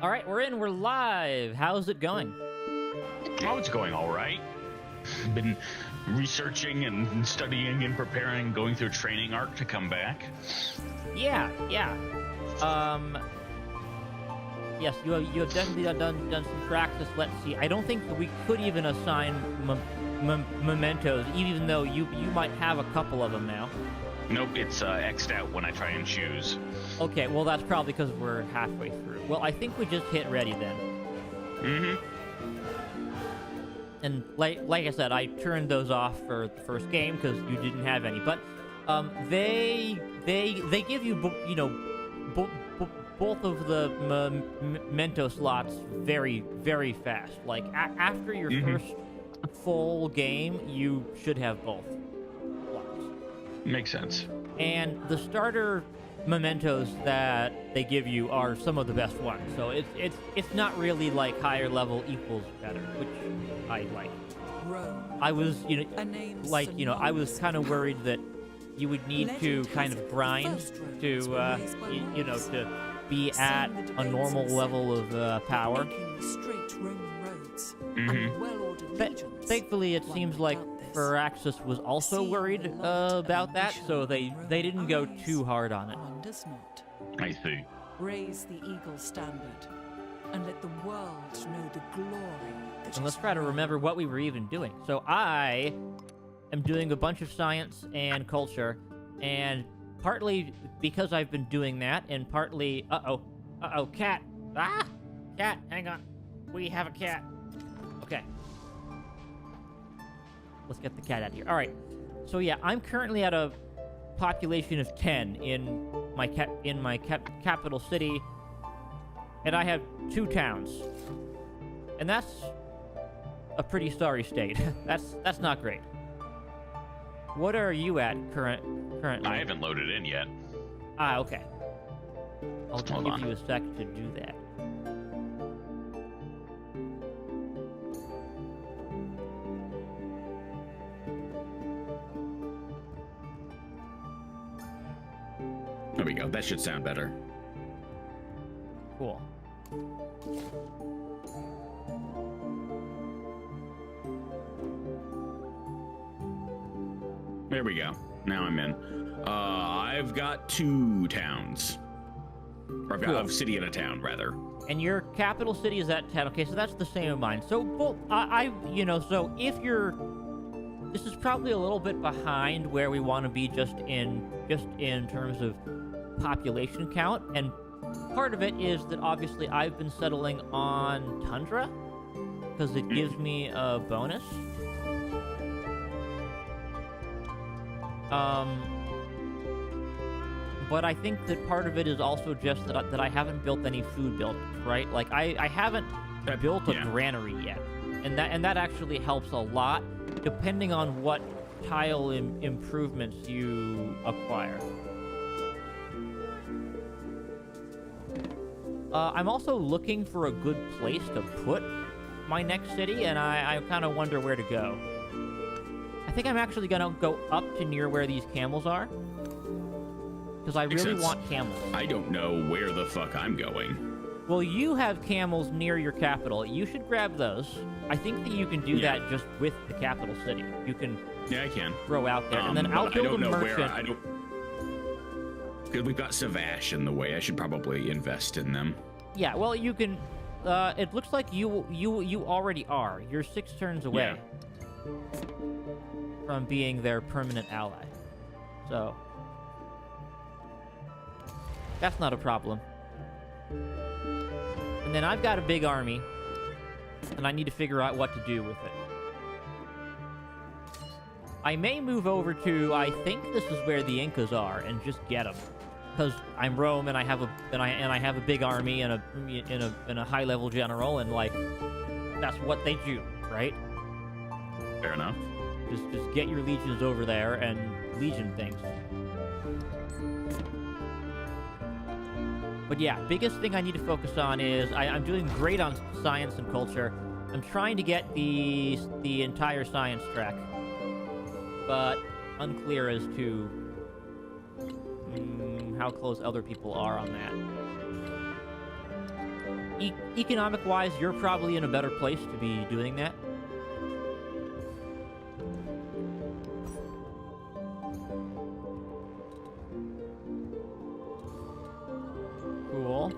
All right, we're in. We're live. How's it going? Oh, it's going all right. Been researching and studying and preparing, going through a training arc to come back. Yeah. Yes, you have definitely done some practice. Let's see. I don't think that we could even assign mementos, even though you might have a couple of them now. Nope, it's X'd out when I try and choose. Okay, well that's probably because we're halfway through. Well, I think we just hit ready then. Mm-hmm. And like I said, I turned those off for the first game because you didn't have any. But they give you both of the memento slots very, very fast. Like after your first full game, you should have both slots. Makes sense. And the starter mementos that they give you are some of the best ones. So it's not really like higher level equals better, which I like. I was I was kind of worried that you would need to kind of grind to to be at a normal level of power. Thankfully, it seems like Firaxis was also worried about that, so they didn't go too hard on it. I see. Raise the eagle standard and let the world know the glory that And let's try to remember what we were even doing. So I am doing a bunch of science and culture, and partly because I've been doing that, and partly... Uh-oh, cat! Ah! Cat, hang on. We have a cat. Okay. Let's get the cat out of here. All right. So yeah, I'm currently at a population of 10 in my capital city, and I have 2 towns. And that's a pretty sorry state. that's not great. What are you at currently? I haven't loaded in yet. Ah, okay. I'll Hold give on. you a sec to do that. There we go. That should sound better. Cool. There we go. Now I'm in. I've got 2 towns. Or I've got a city and a town, rather. And your capital city is at 10. Okay, so that's the same of mine. So, well, so if you're... This is probably a little bit behind where we want to be just in terms of population count. And part of it is that obviously I've been settling on tundra because it gives me a bonus. But I think that part of it is also just that I haven't built any food buildings, right? Like I haven't built a granary yet, and that actually helps a lot, depending on what tile improvements you acquire. I'm also looking for a good place to put my next city, and I kind of wonder where to go. I think I'm actually gonna go up to near where these camels are. Because I really want camels. I don't know where the fuck I'm going. Well, you have camels near your capital. You should grab those. I think that you can do that just with the capital city. You can I can. throw out there. And then I'll build a merchant. Because we've got Savash in the way. I should probably invest in them. Yeah, well, you can... it looks like you already are. You're 6 turns away from being their permanent ally. So... that's not a problem. And then I've got a big army, and I need to figure out what to do with it. I may move over to, I think this is where the Incas are, and just get them, because I'm Rome and I have a big army and a high level general, and like that's what they do, right? Fair enough. Just get your legions over there and legion things. But yeah, biggest thing I need to focus on is I'm doing great on science and culture. I'm trying to get the entire science track, but unclear as to how close other people are on that. economic-wise, you're probably in a better place to be doing that. Cool.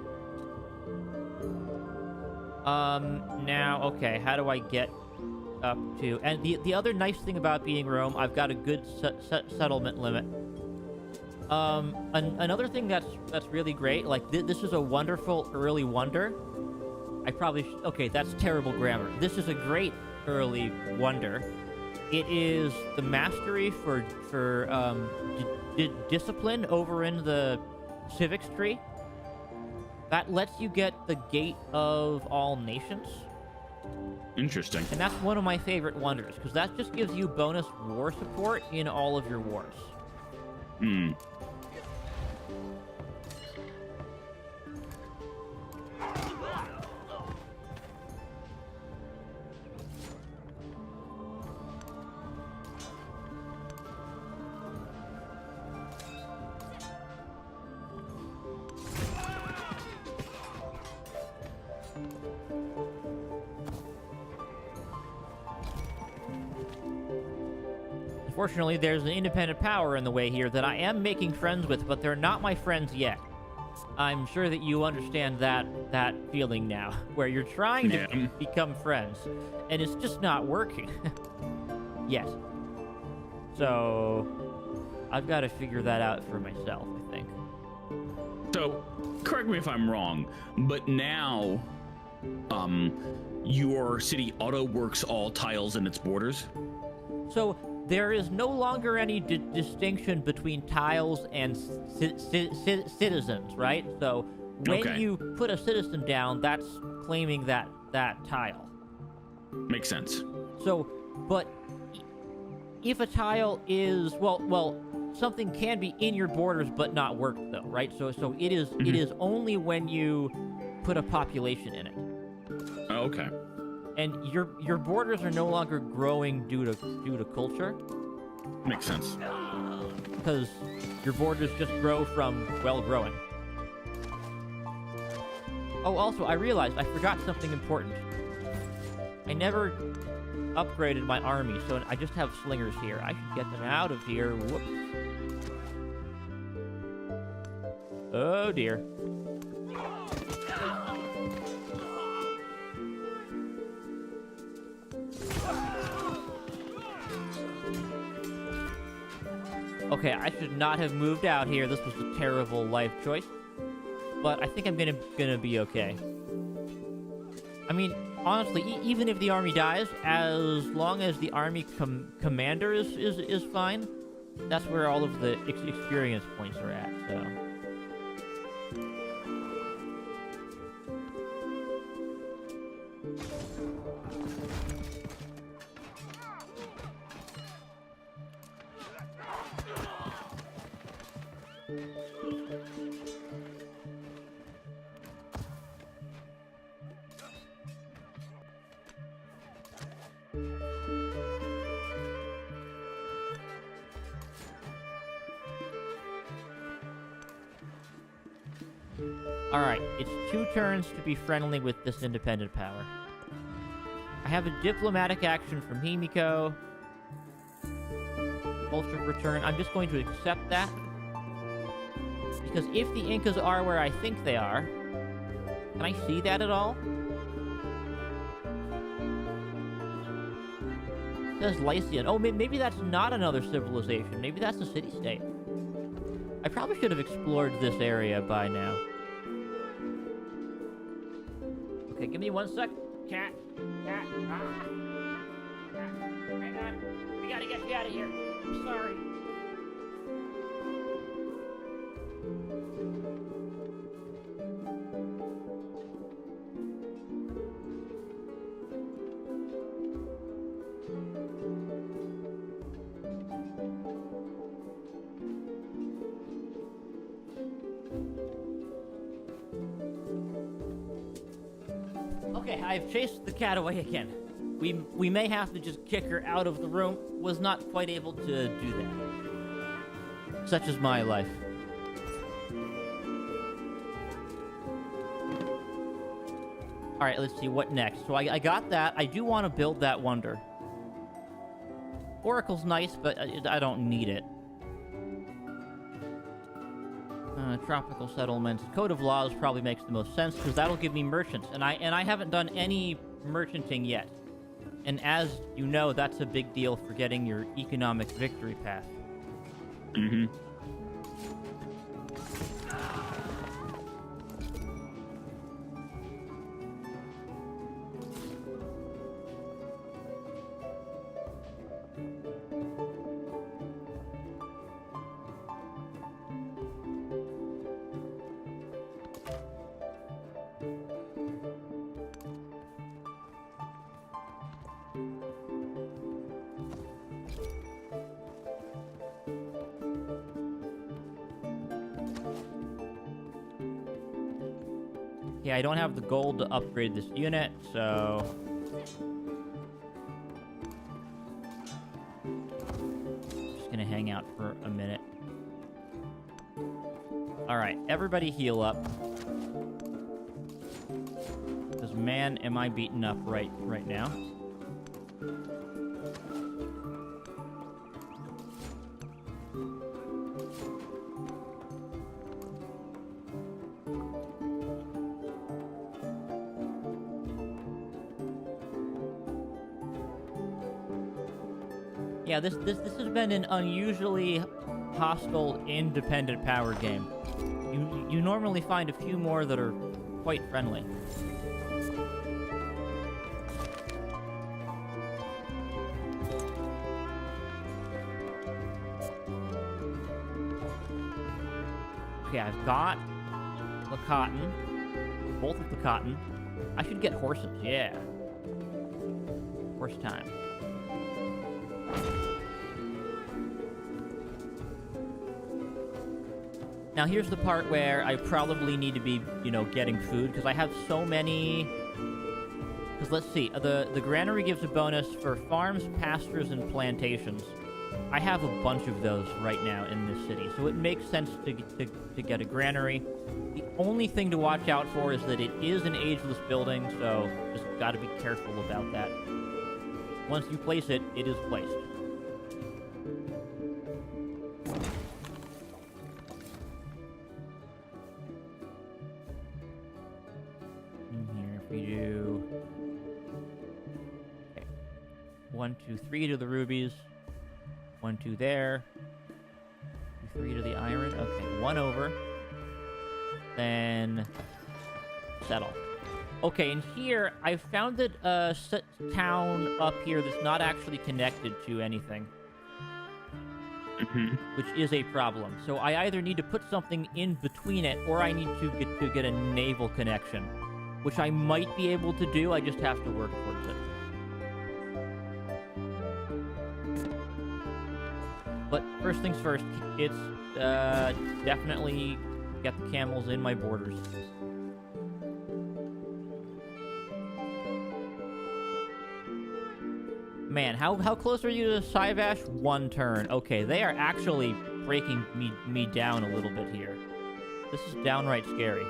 Now, okay, how do I get up to... And the other nice thing about being Rome, I've got a good settlement limit. Another thing that's really great, like, this is a wonderful early wonder. I probably okay, that's terrible grammar. This is a great early wonder. It is the mastery for discipline over in the civics tree. That lets you get the Gate of All Nations. Interesting. And that's one of my favorite wonders, because that just gives you bonus war support in all of your wars. Hmm. Unfortunately, there's an independent power in the way here that I am making friends with, but they're not my friends yet. I'm sure that you understand that feeling now, where you're trying to become friends, and it's just not working. Yet. So, I've got to figure that out for myself, I think. So, correct me if I'm wrong, but now, your city auto-works all tiles in its borders? So, there is no longer any distinction between tiles and citizens, right? So when you put a citizen down, that's claiming that tile. Makes sense. So, but if a tile is well, something can be in your borders but not worked though, right? So it is it is only when you put a population in it. Okay. And your borders are no longer growing due to culture. Makes sense. Because your borders just grow from, well, growing. Oh, also, I realized I forgot something important. I never upgraded my army, so I just have slingers here. I should get them out of here. Whoops. Oh, dear. Okay, I should not have moved out here. This was a terrible life choice. But I think I'm gonna be okay. I mean, honestly, even if the army dies, as long as the army commander is fine, that's where all of the experience points are at, so... Alright, it's 2 turns to be friendly with this independent power. I have a diplomatic action from Himiko. Culture return. I'm just going to accept that. Because if the Incas are where I think they are... Can I see that at all? It says Lycian. Oh, maybe that's not another civilization. Maybe that's a city-state. I probably should have explored this area by now. Okay, give me 1 sec. Cat. Ah. Cat. Hang on. We gotta get you out of here. I'm sorry. Okay, I've chased the cat away again. We may have to just kick her out of the room. Was not quite able to do that. Such is my life. All right, let's see what next. So I got that. I do want to build that wonder. Oracle's nice, but I don't need it. Tropical settlements. Code of Laws probably makes the most sense because that'll give me merchants, and I haven't done any merchanting yet. And as you know, that's a big deal for getting your economic victory path. Mm-hmm. Yeah, I don't have the gold to upgrade this unit, so... just gonna hang out for a minute. Alright, everybody heal up. Because, man, am I beaten up right now. Yeah, this has been an unusually hostile, independent power game. You normally find a few more that are quite friendly. Okay, I've got the cotton, both of the cotton. I should get horses, yeah. Horse time. Now here's the part where I probably need to be, getting food, because I have so many... Because let's see, the granary gives a bonus for farms, pastures, and plantations. I have a bunch of those right now in this city, so it makes sense to get a granary. The only thing to watch out for is that it is an ageless building, so just gotta be careful about that. Once you place it, it is placed. We do... Okay. 1, 2, 3 to the rubies. 1, 2 there. 2, 3 to the iron. Okay, 1 over. Then... settle. Okay, and here, I found that a town up here that's not actually connected to anything. Which is a problem. So I either need to put something in between it, or I need to get a naval connection. Which I might be able to do, I just have to work towards it. But first things first, it's definitely get the camels in my borders. Man, how close are you to Saivash? 1 turn. Okay, they are actually breaking me down a little bit here. This is downright scary.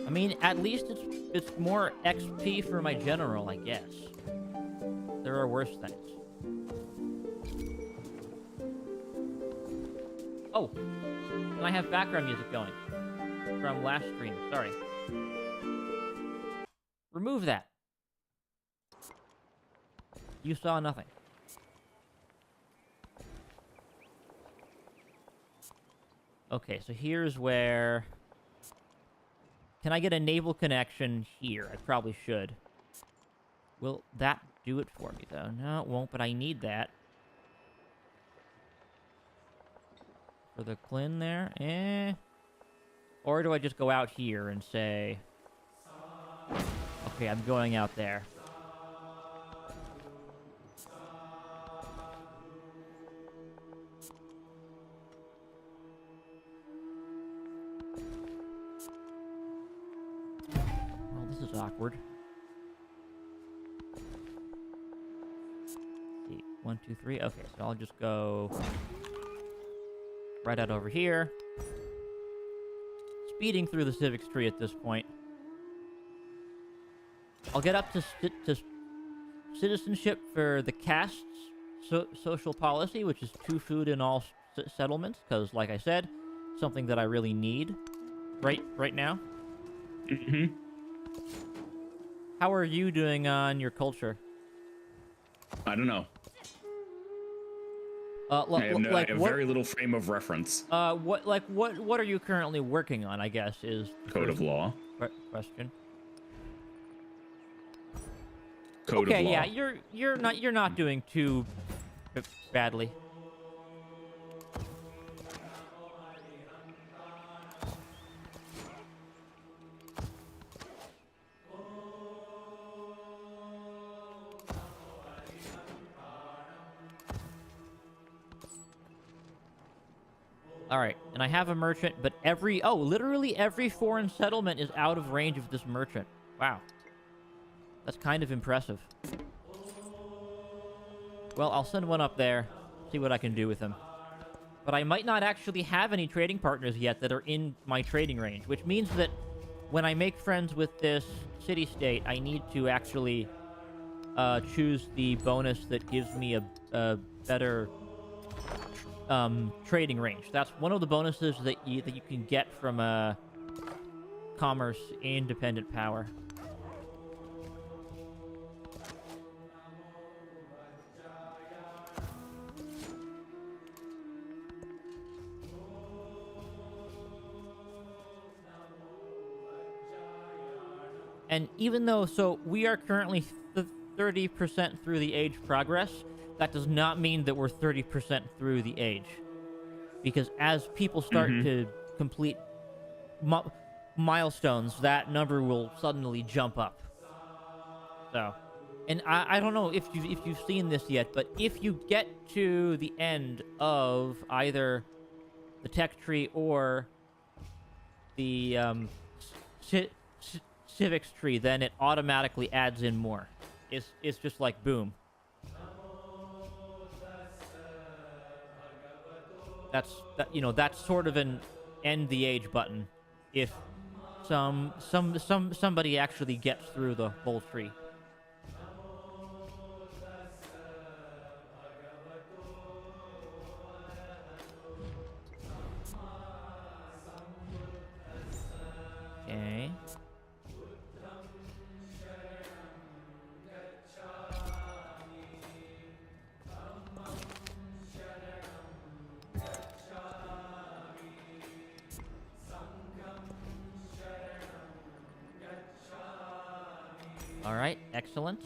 I mean, at least it's more XP for my general, I guess. There are worse things. Oh! And I have background music going. From last stream, sorry. Remove that. You saw nothing. Okay, so here's where... Can I get a naval connection here? I probably should. Will that do it for me, though? No, it won't, but I need that. For the Clin there? Eh. Or do I just go out here and say... Okay, I'm going out there. is awkward. Let's see, 1, 2, 3. Okay, so I'll just go right out over here. Speeding through the civics tree at this point. I'll get up to citizenship for the caste's social policy, which is 2 food in all settlements, because, like I said, something that I really need right now. Mm-hmm. How are you doing on your culture? I don't know. I have very little frame of reference. What are you currently working on, I guess, is the Code of law. question. Code of law. Yeah, you're not doing too badly. All right, and I have a merchant, but literally every foreign settlement is out of range of this merchant. Wow. That's kind of impressive. Well, I'll send one up there, see what I can do with him. But I might not actually have any trading partners yet that are in my trading range, which means that when I make friends with this city-state, I need to actually choose the bonus that gives me a better trading range. That's one of the bonuses that you can get from a commerce independent power. And even though, so we are currently 30% through the age progress, that does not mean that we're 30% through the age. Because as people start to complete milestones, that number will suddenly jump up. So, and I don't know if you've seen this yet, but if you get to the end of either the tech tree or the civics tree, then it automatically adds in more. It's just like boom. That's sort of an end the age button if somebody actually gets through the whole tree. Okay. All right, excellent.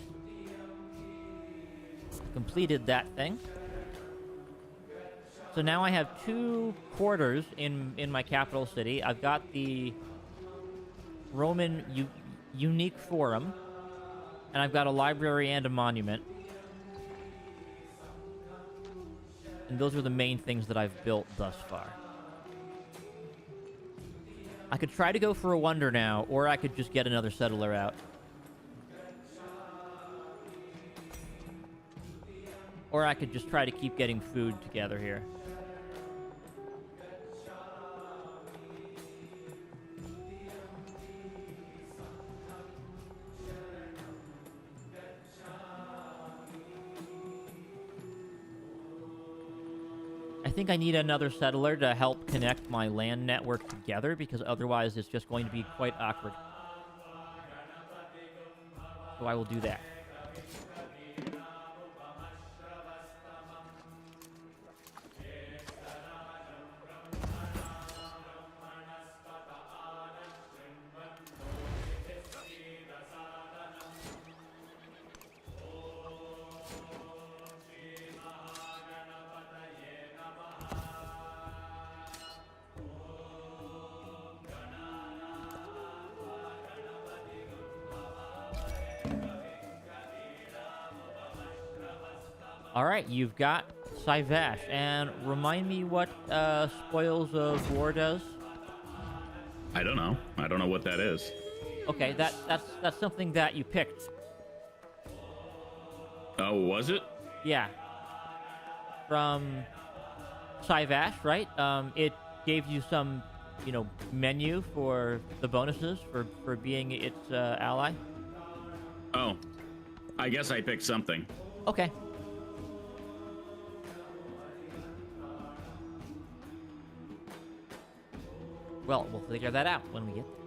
Completed that thing. So now I have 2 quarters in my capital city. I've got the Roman Unique Forum, and I've got a library and a monument. And those are the main things that I've built thus far. I could try to go for a wonder now, or I could just get another settler out. Or I could just try to keep getting food together here. I think I need another settler to help connect my land network together, because otherwise it's just going to be quite awkward. So I will do that. All right, you've got Sivash, and remind me what Spoils of War does? I don't know. I don't know what that is. Okay, that's something that you picked. Oh, was it? Yeah. From Vash, right? It gave you some, menu for the bonuses for being its ally. Oh, I guess I picked something. Okay. Well, we'll figure that out when we get there.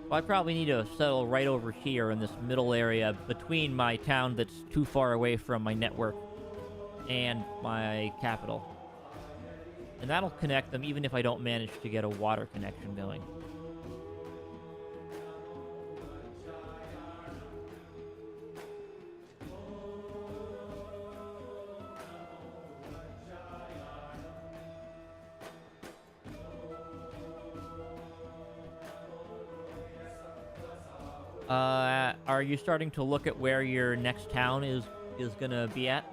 Well, I probably need to settle right over here in this middle area between my town that's too far away from my network and my capital. And that'll connect them even if I don't manage to get a water connection going. Are you starting to look at where your next town is gonna be at?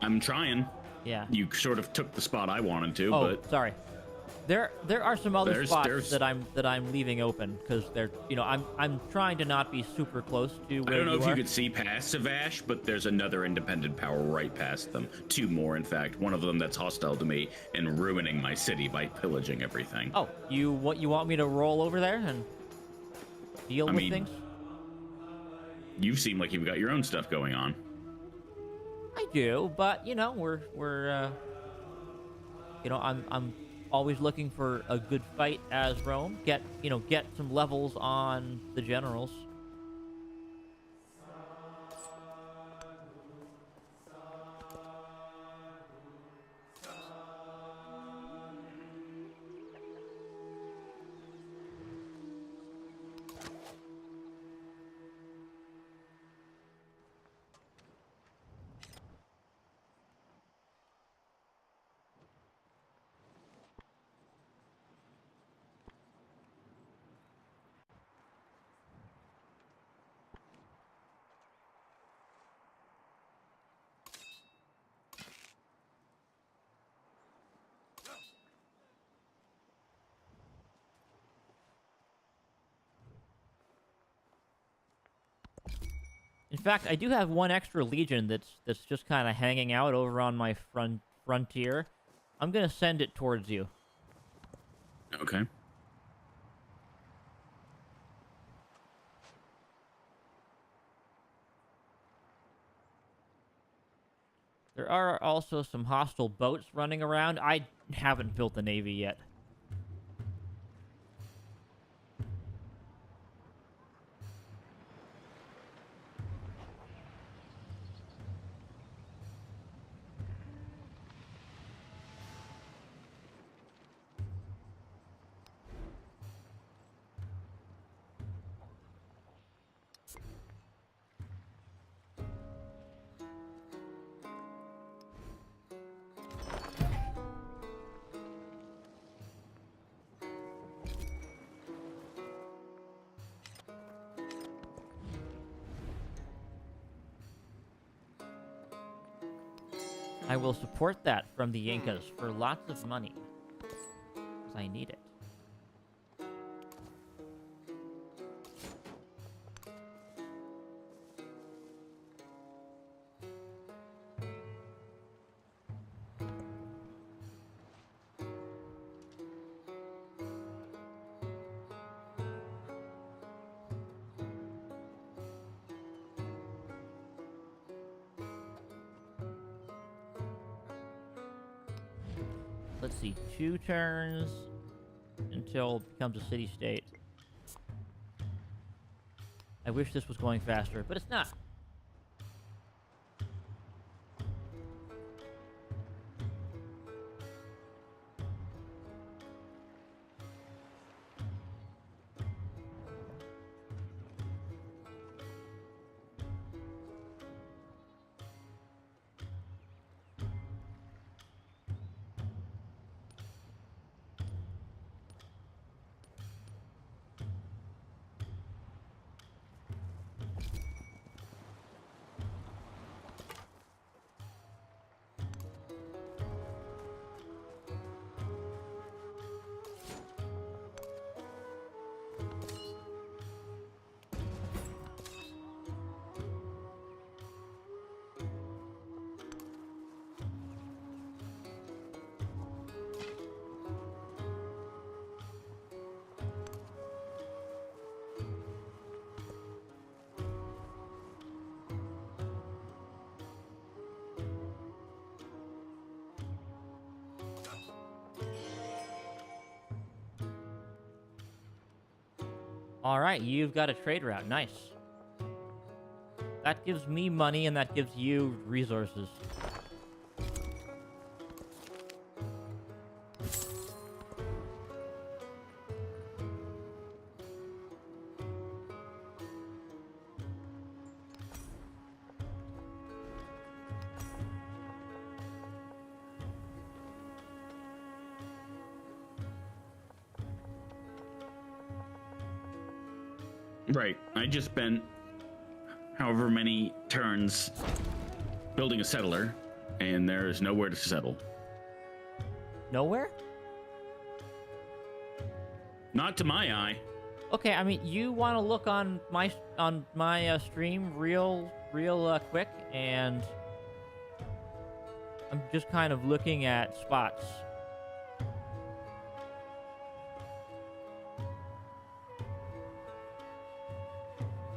I'm trying. Yeah. You sort of took the spot I wanted to, Oh, but sorry. There are some other spots there's- that I'm leaving open because they're I'm trying to not be super close to where I don't know if are. you could see past Savash, but there's another independent power right past them. Two more, in fact. One of them that's hostile to me and ruining my city by pillaging everything. Oh, you want me to roll over there and deal with mean, things? You seem like you've got your own stuff going on. I do, but we're I'm always looking for a good fight as Rome. Get some levels on the generals. In fact, I do have one extra legion that's just kind of hanging out over on my frontier. I'm gonna send it towards you. Okay. There are also some hostile boats running around. I haven't built the navy yet. I will support that from the Incas for lots of money. Because I need it. Let's see, 2 turns until it becomes a city-state. I wish this was going faster, but it's not. All right, you've got a trade route. Nice. That gives me money, and that gives you resources. Right. I just spent however many turns building a settler, and there is nowhere to settle. Nowhere? Not to my eye. Okay, I mean, you want to look on my stream real quick, and I'm just kind of looking at spots.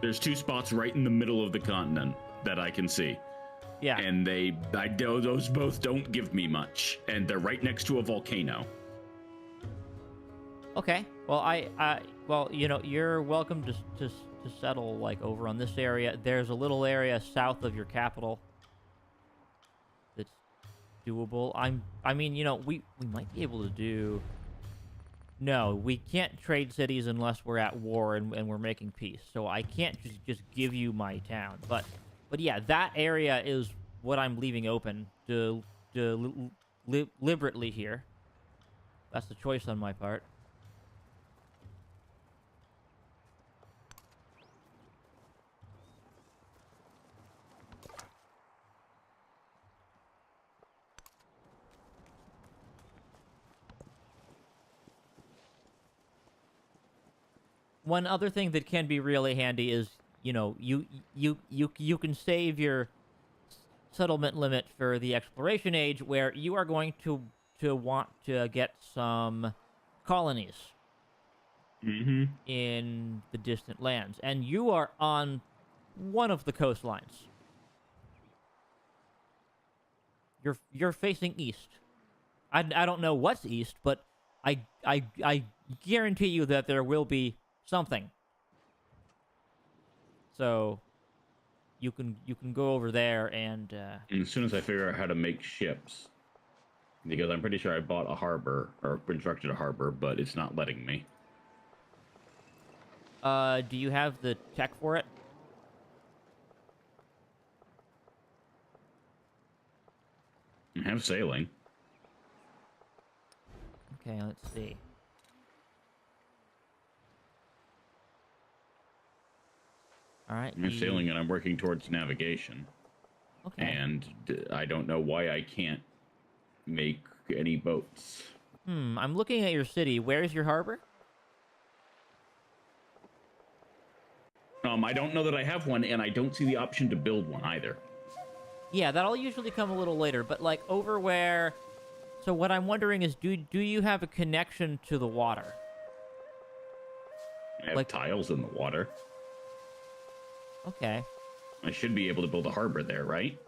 There's 2 spots right in the middle of the continent that I can see. Yeah. And those both don't give me much, and they're right next to a volcano. Okay. Well, well, you know, you're welcome to settle like over on this area. There's a little area south of your capital that's doable. I mean, you know, we might be able to do. No, we can't trade cities unless we're at war and we're making peace. So I can't just give you my town. But yeah, that area is what I'm leaving open deliberately here. That's the choice on my part. One other thing that can be really handy is, you know, you can save your settlement limit for the exploration age, where you are going to want to get some colonies in the distant lands, and you are on one of the coastlines. You're facing east. I don't know what's east, but I guarantee you that there will be something. So you can go over there and as soon as I figure out how to make ships, because I'm pretty sure I bought a harbor or constructed a harbor, but it's not letting me. do you have the tech for it? I have sailing. Okay, let's see. All right. I'm sailing and I'm working towards navigation. Okay. And I don't know why I can't make any boats. I'm looking at your city. Where's your harbor? I don't know that I have one, and I don't see the option to build one either. Yeah, that'll usually come a little later, but like over where... So what I'm wondering is, do you have a connection to the water? I have tiles in the water. Okay. I should be able to build a harbor there, right?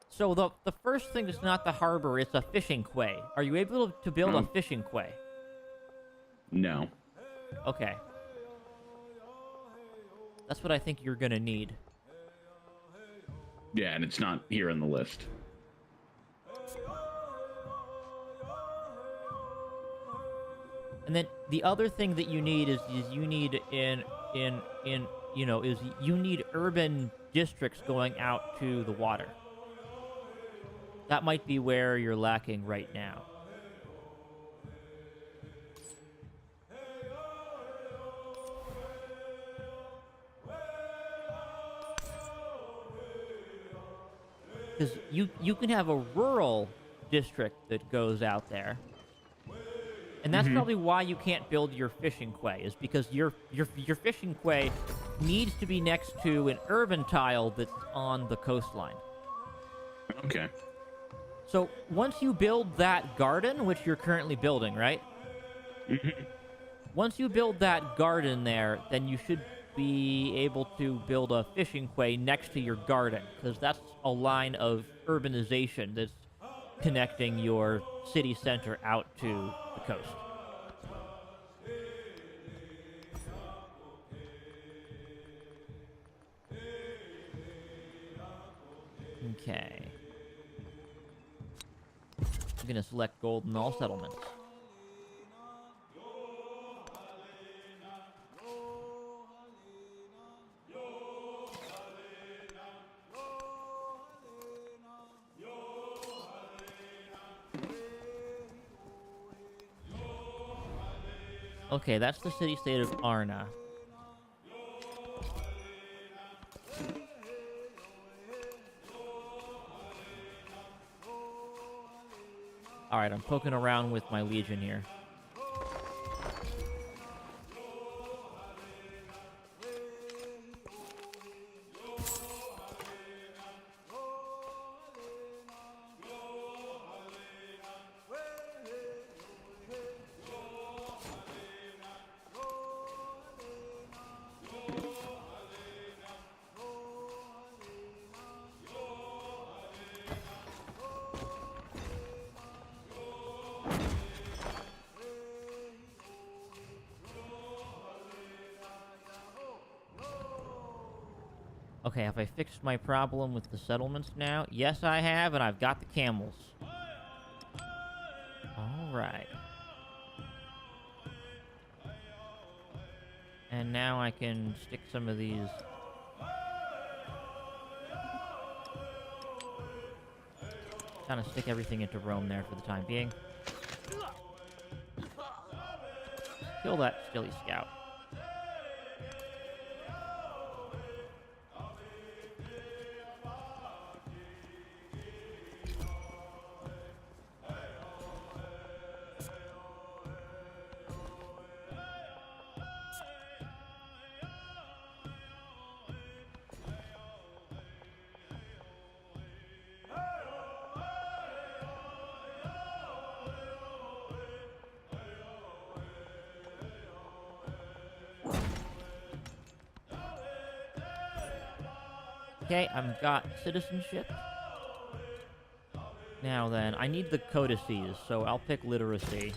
So the first thing is not the harbor, it's a fishing quay. Are you able to build a fishing quay? No. Okay. That's what I think you're gonna need. Yeah, and it's not here on the list. And then the other thing that you need is you need you need urban districts going out to the water. That might be where you're lacking right now. Because you can have a rural district that goes out there. And that's probably why you can't build your fishing quay, is because your fishing quay needs to be next to an urban tile that's on the coastline. Okay. So once you build that garden, which you're currently building, right? Once you build that garden there, then you should be able to build a fishing quay next to your garden, because that's a line of urbanization that's connecting your city center out to the coast. Okay. I'm gonna select gold in all settlements. Okay, that's the city-state of Arna. Alright, I'm poking around with my legion here. Okay, have I fixed my problem with the settlements now? Yes, I have, and I've got the camels. Alright. And now I can stick some of these... kind of stick everything into Rome there for the time being. Kill that silly scout. Okay, I've got citizenship. Now then, I need the codices, so I'll pick literacy.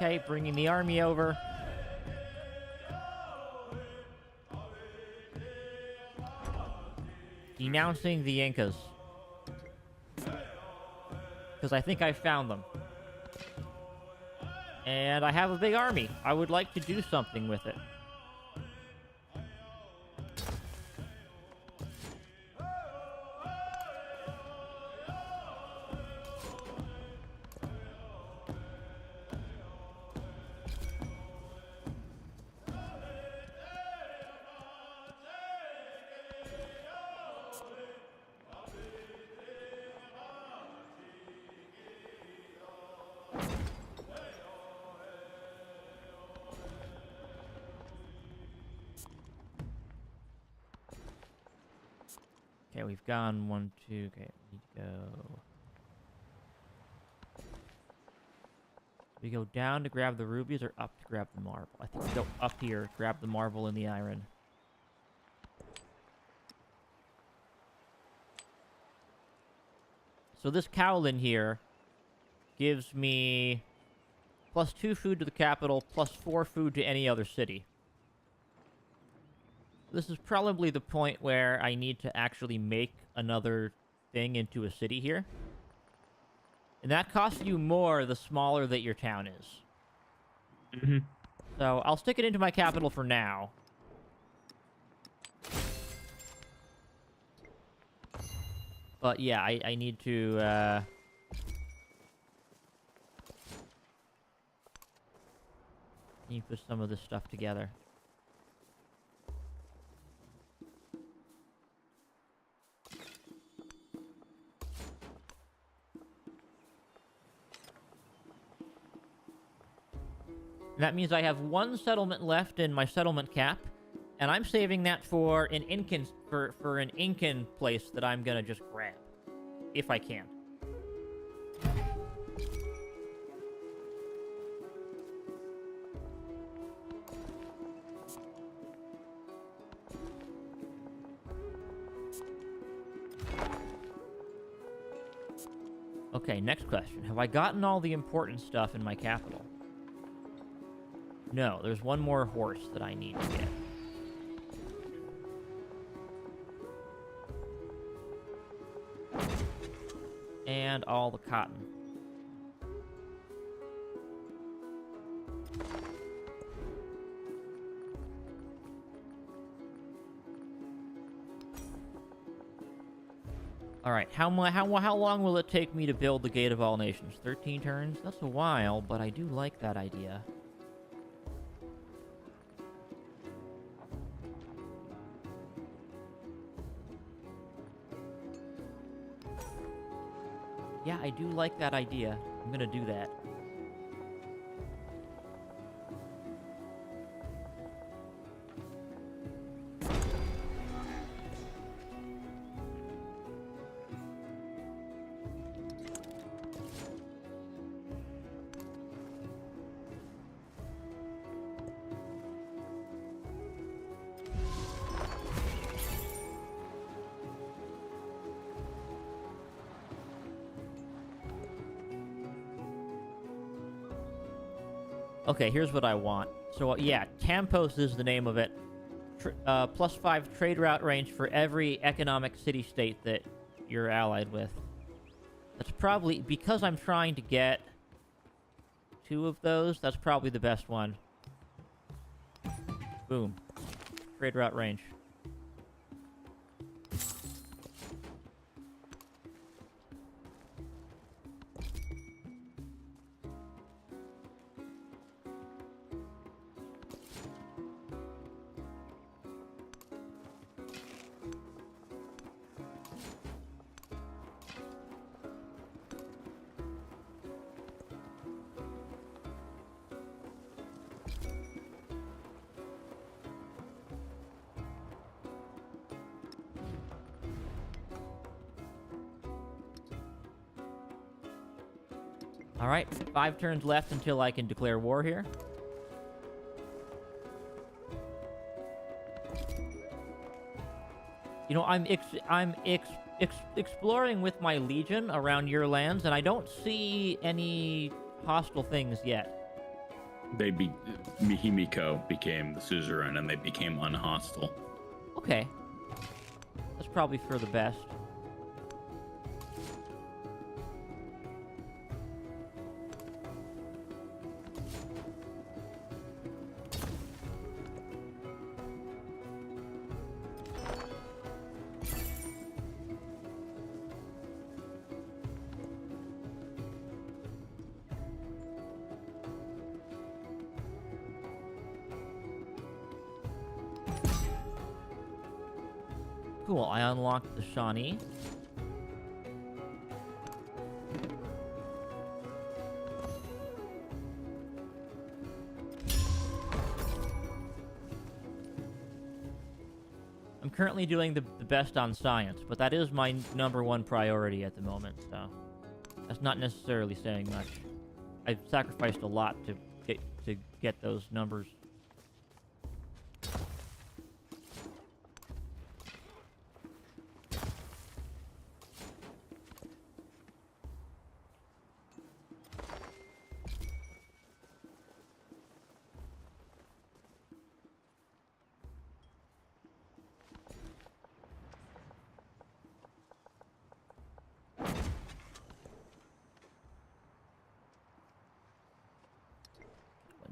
Okay, bringing the army over. Denouncing the Incas. Because I think I found them. And I have a big army. I would like to do something with it. Okay, we've gone 1, 2. Okay, we need to go. We go down to grab the rubies or up to grab the marble? I think we go up here, grab the marble and the iron. So this Cowlin here gives me +2 food to the capital, +4 food to any other city. This is probably the point where I need to actually make another thing into a city here. And that costs you more the smaller that your town is. Mm-hmm. So I'll stick it into my capital for now. But yeah, I need to... need to put some of this stuff together. That means I have 1 settlement left in my settlement cap, and I'm saving that for an Incan for an Incan place that I'm gonna just grab, if I can. Okay, next question. Have I gotten all the important stuff in my capital? No, there's one more horse that I need to get. And all the cotton. All right, how long will it take me to build the Gate of All Nations? 13 turns? That's a while, but I do like that idea. Yeah, I do like that idea. I'm gonna do that. Okay, here's what I want. So, yeah, Tampos is the name of it. +5 trade route range for every economic city-state that you're allied with. That's probably... Because I'm trying to get 2 of those, that's probably the best one. Boom. Trade route range. Alright, 5 turns left until I can declare war here. You know, I'm exploring with my legion around your lands, and I don't see any hostile things yet. Mihimiko became the suzerain, and they became unhostile. Okay. That's probably for the best. Cool, I unlocked the Shawnee. I'm currently doing the best on science, but that is my #1 priority at the moment, so that's not necessarily saying much. I've sacrificed a lot to get those numbers.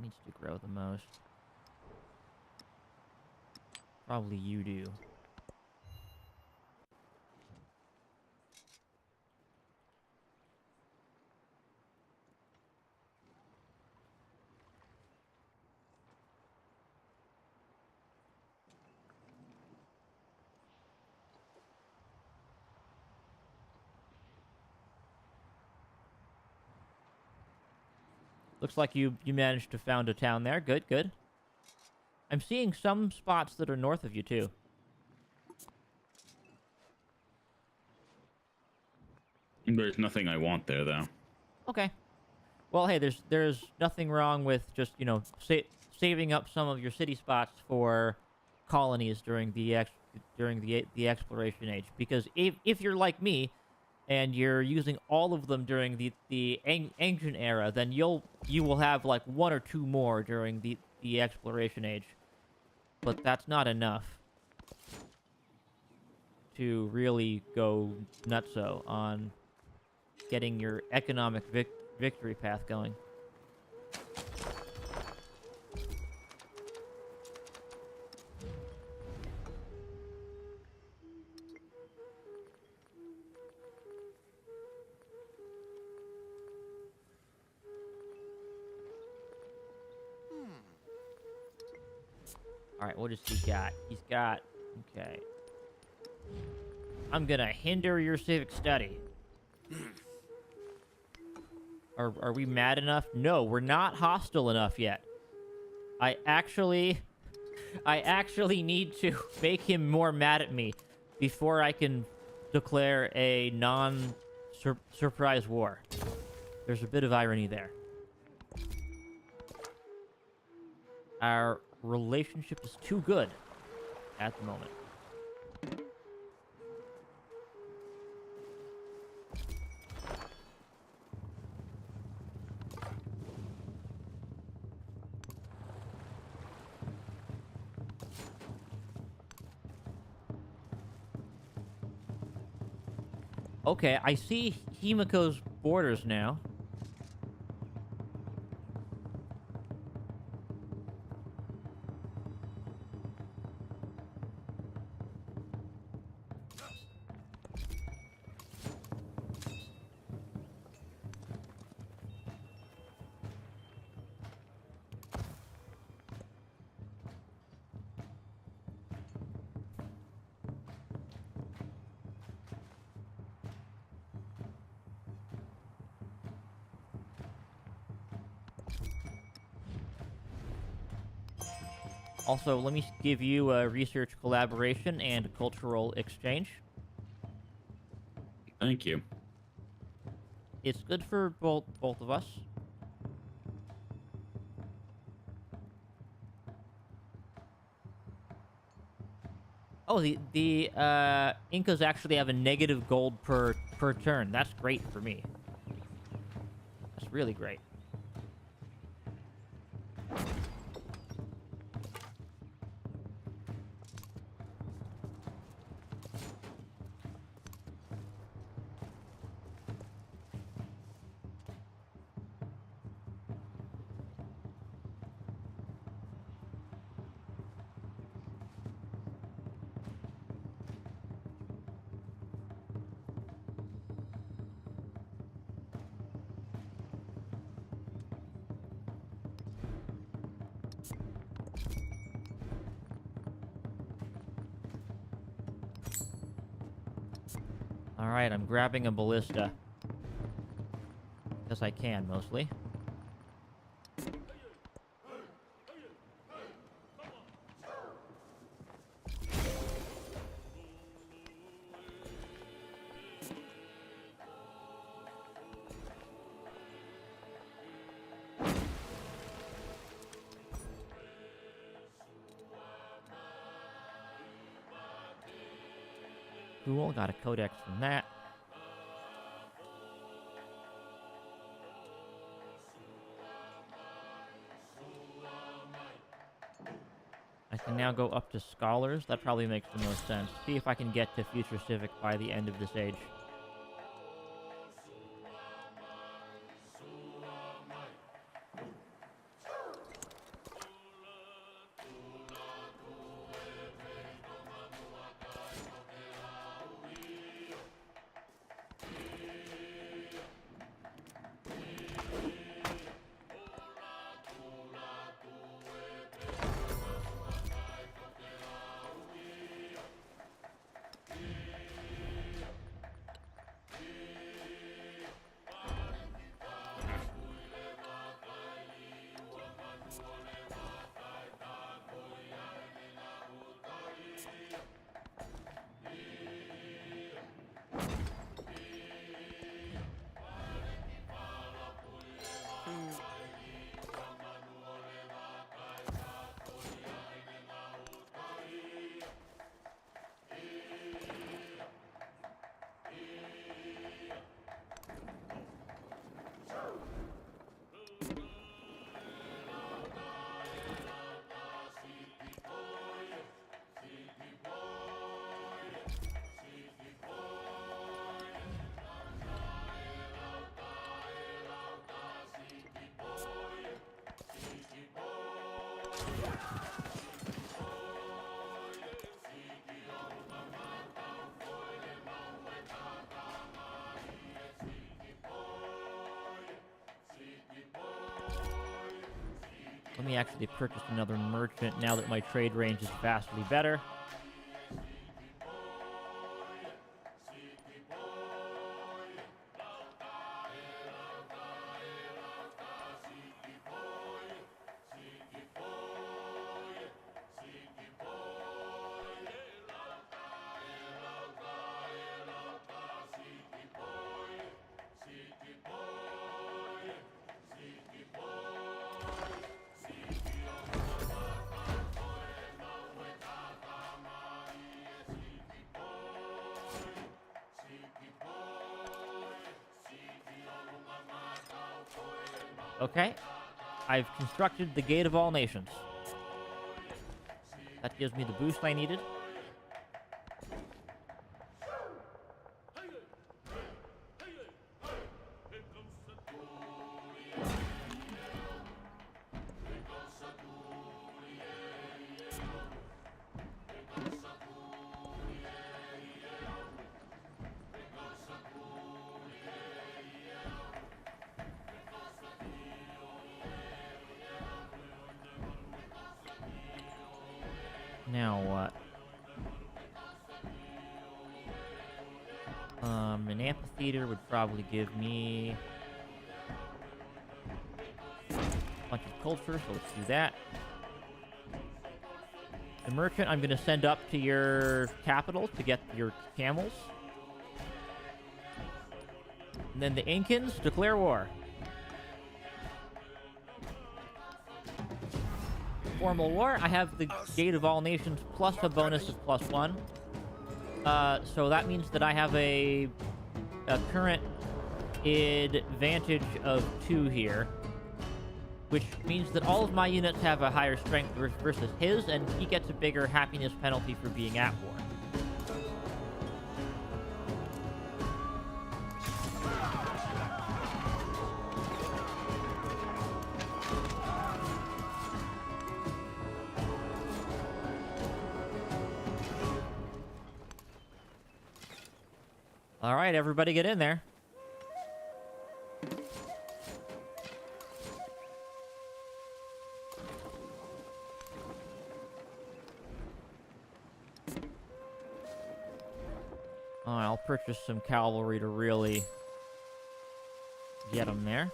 Needs to grow the most. Probably you do. Looks like you managed to found a town there. Good, good. I'm seeing some spots that are north of you, too. There's nothing I want there, though. Okay. Well, hey, there's nothing wrong with just, you know, saving up some of your city spots for colonies during the exploration age. Because if you're like me, and you're using all of them during the ancient era, then you will have like 1 or 2 more during the exploration age. But that's not enough to really go nutso on getting your economic victory path going. All right, what does he got? He's got... Okay. I'm gonna hinder your civic study. Are we mad enough? No, we're not hostile enough yet. I actually need to make him more mad at me before I can declare a non-surprise war. There's a bit of irony there. Our relationship is too good at the moment. Okay, I see Himiko's borders now. Also, let me give you a research collaboration and cultural exchange. Thank you. It's good for both of us. Oh, the Incas actually have a negative gold per turn. That's great for me. That's really great. Alright, I'm grabbing a ballista. Because I can, mostly. Cool, got a codex from that. I can now go up to Scholars. That probably makes the most sense. See if I can get to Future Civic by the end of this age. Let me actually purchase another merchant now that my trade range is vastly better. Okay, I've constructed the Gate of All Nations. That gives me the boost I needed. Now what? An amphitheater would probably give me a bunch of culture, so let's do that. The merchant I'm going to send up to your capital to get your camels. And then the Incans declare war. Formal war. I have the Gate of All Nations plus a bonus of +1. So that means that I have a current advantage of 2 here, which means that all of my units have a higher strength versus his, and he gets a bigger happiness penalty for being at war. All right, everybody get in there. I'll purchase some cavalry to really get them there.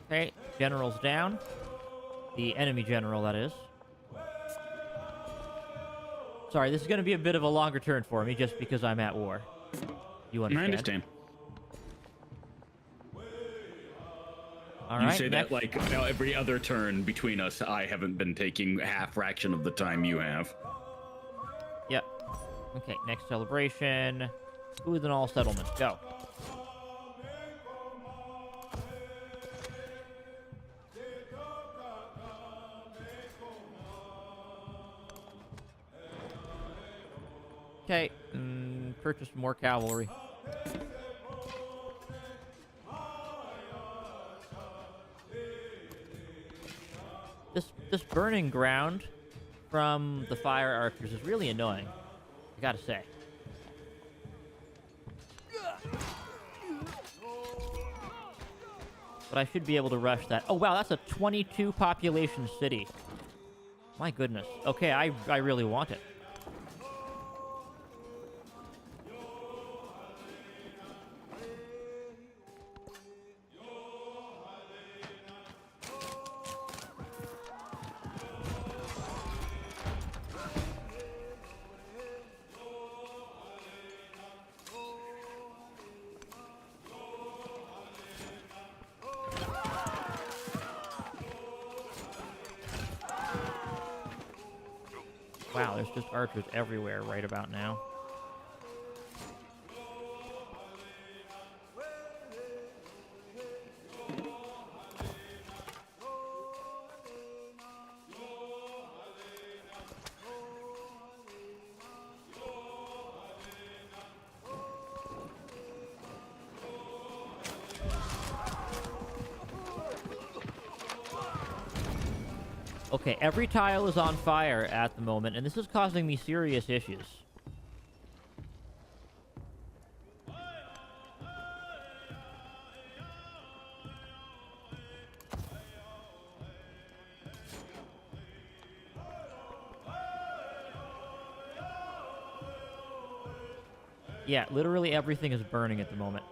Okay, general's down. The enemy general, that is. Sorry, this is going to be a bit of a longer turn for me, just because I'm at war. You understand? I understand. All You right, say next. that like every other turn between us, I haven't been taking half fraction of the time you have. Yep. Okay, next celebration. Smooth and all settlements. Go. Okay, purchase more cavalry. This burning ground from the fire archers is really annoying, I gotta say. But I should be able to rush that. Oh wow, that's a 22 population city. My goodness. Okay, I really want it. Wow, there's just archers everywhere right about now. Okay, every tile is on fire at the moment, and this is causing me serious issues. Yeah, literally everything is burning at the moment.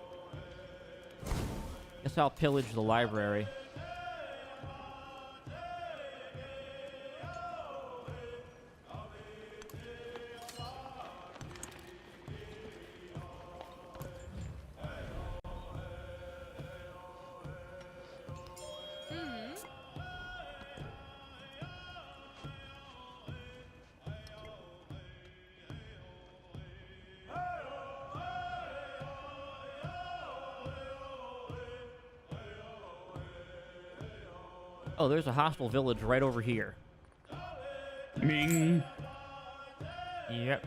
Guess I'll pillage the library. Oh, there's a hostile village right over here. Ming. Yep.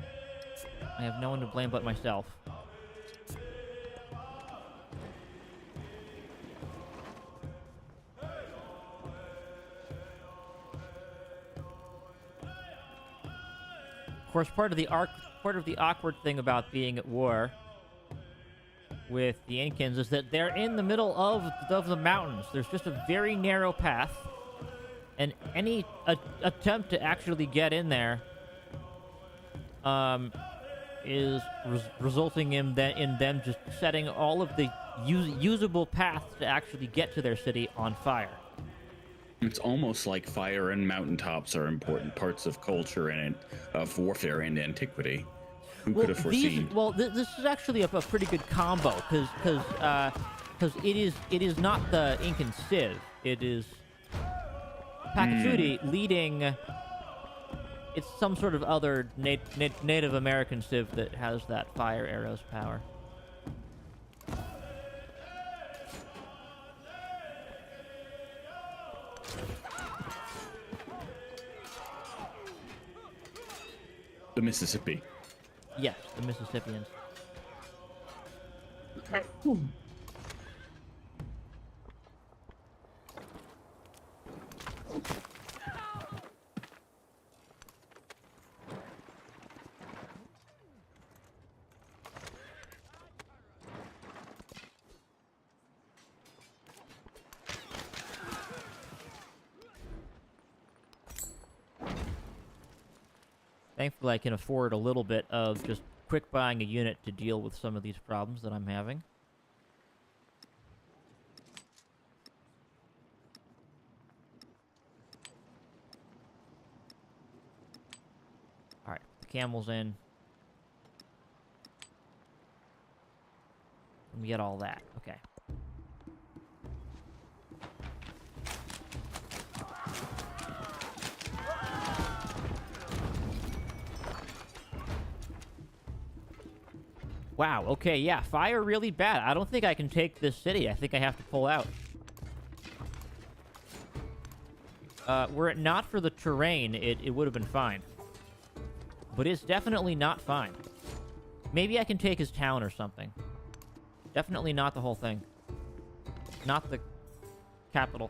I have no one to blame but myself. Of course, part of the awkward thing about being at war with the Incans is that they're in the middle of the mountains. There's just a very narrow path, and any attempt to actually get in there is resulting in them just setting all of the usable paths to actually get to their city on fire. It's almost like fire and mountaintops are important parts of culture and of warfare and antiquity. Who could have foreseen? This is actually a pretty good combo because it is not the Incan Civ. It is Pakatudi leading. It's some sort of other Native American Civ that has that fire arrows power. The Mississippi. Yes, the Mississippians. Thankfully, I can afford a little bit of just quick buying a unit to deal with some of these problems that I'm having. Alright, the camel's in. Let me get all that. Okay. Wow, okay, yeah, fire really bad. I don't think I can take this city. I think I have to pull out. Were it not for the terrain, it would have been fine. But it's definitely not fine. Maybe I can take his town or something. Definitely not the whole thing. Not the capital.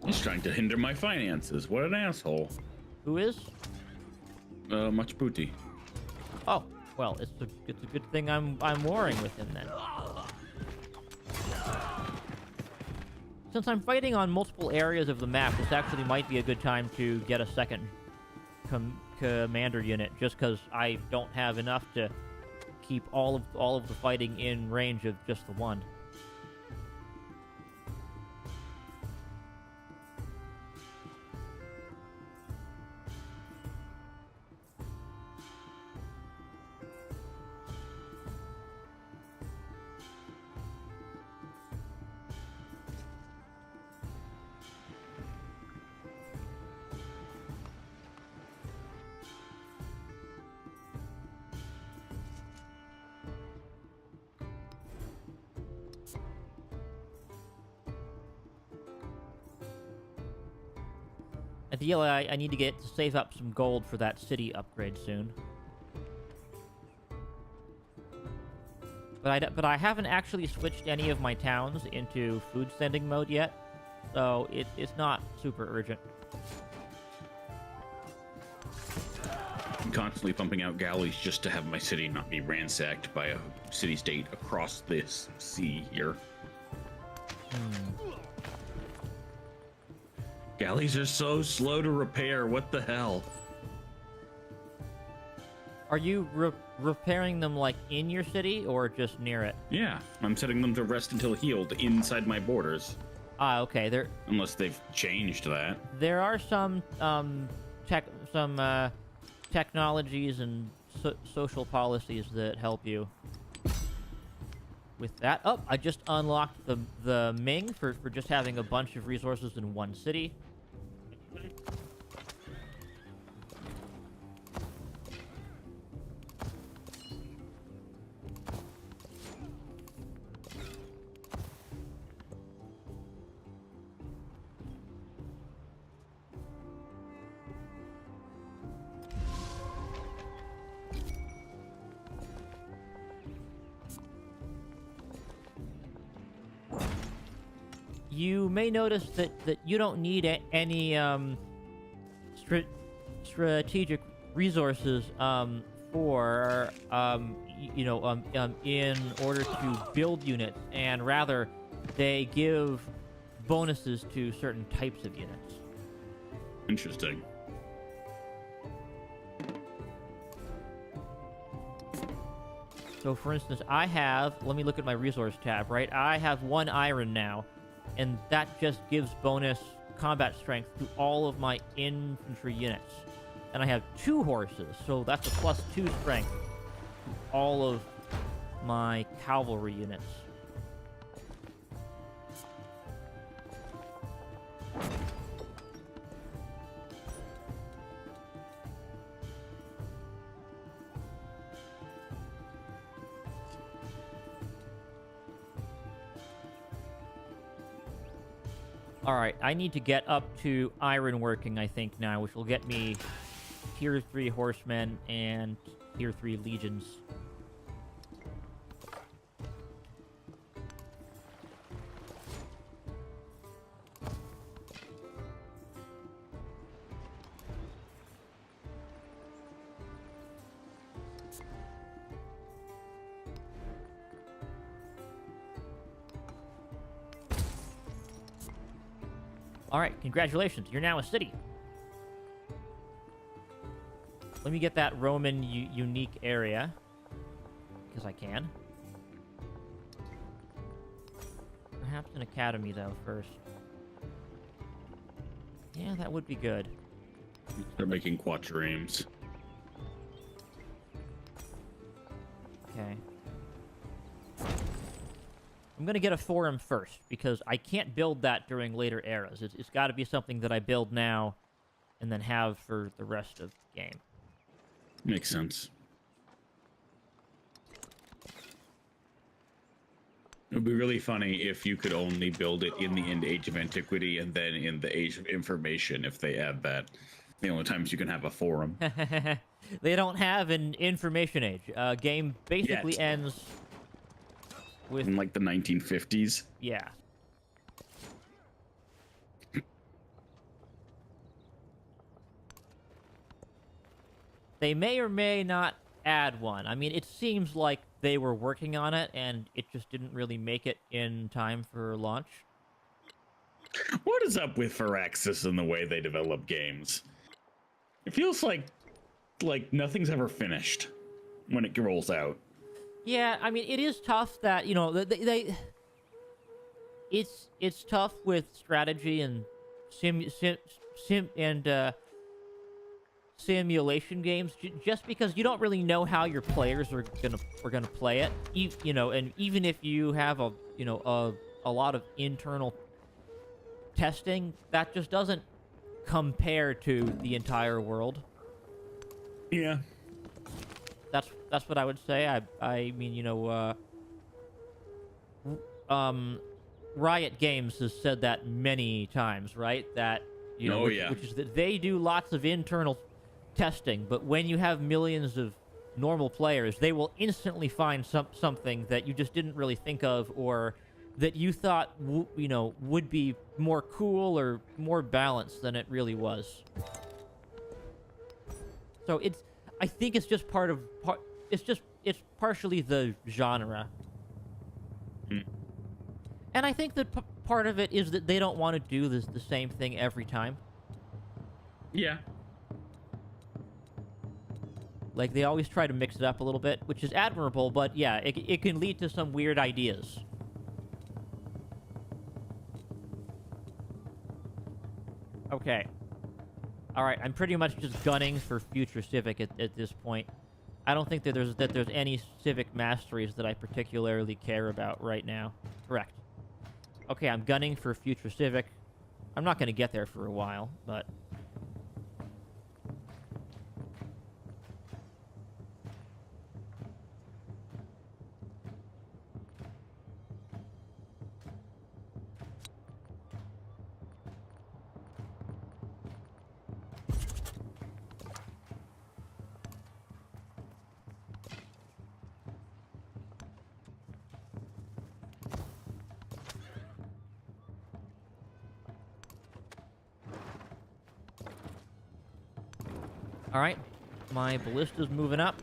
He's trying to hinder my finances. What an asshole. Who is? Much booty. Oh, well, it's a good thing I'm warring with him then. Since I'm fighting on multiple areas of the map, this actually might be a good time to get a second commander unit, just because I don't have enough to keep all of the fighting in range of just the one. Ideally, I need to save up some gold for that city upgrade soon. But I haven't actually switched any of my towns into food sending mode yet, so it's not super urgent. I'm constantly pumping out galleys just to have my city not be ransacked by a city-state across this sea here. Galleys are so slow to repair. What the hell? Are you repairing them, like, in your city or just near it? Yeah, I'm setting them to rest until healed inside my borders. Ah, okay. Unless they've changed that. There are some technologies and social policies that help you with that. Oh, I just unlocked the Ming for just having a bunch of resources in one city. You may notice that you don't need any strategic resources for in order to build units, and rather they give bonuses to certain types of units. Interesting. So, for instance, let me look at my resource tab, right? I have 1 iron now, and that just gives bonus combat strength to all of my infantry units. And I have 2 horses, so that's a +2 strength to all of my cavalry units. Alright, I need to get up to iron working, I think, now, which will get me tier 3 horsemen and tier 3 legions. Alright, congratulations, you're now a city. Let me get that Roman unique area, because I can. Perhaps an academy, though, first. Yeah, that would be good. They're making quatrains. Okay. I'm going to get a forum first, because I can't build that during later eras. It's got to be something that I build now and then have for the rest of the game. Makes sense. It would be really funny if you could only build it in the Age of Antiquity and then in the Age of Information, if they add that. The only times you can have a forum. They don't have an Information Age. Game basically Yet. ends with... In like the 1950s. Yeah. They may or may not add one. I mean, it seems like they were working on it, and it just didn't really make it in time for launch. What is up with Firaxis and the way they develop games? It feels like nothing's ever finished when it rolls out. Yeah, I mean, it is tough that, you know, it's tough with strategy and simulation games, just because you don't really know how your players are gonna play it. You know, and even if you have a lot of internal testing, that just doesn't compare to the entire world. Yeah. That's what I would say. I mean, you know, Riot Games has said that many times, right? That, you know, which is that they do lots of internal testing, but when you have millions of normal players, they will instantly find something that you just didn't really think of, or that you thought would be more cool or more balanced than it really was. So I think it's just it's partially the genre. And I think that part of it is that they don't want to do the same thing every time. Yeah. Like, they always try to mix it up a little bit, which is admirable, but yeah, it can lead to some weird ideas. Okay. Alright, I'm pretty much just gunning for future Civic at this point. I don't think that there's any Civic masteries that I particularly care about right now. Correct. Okay, I'm gunning for future Civic. I'm not going to get there for a while, but... Alright, my ballista's moving up.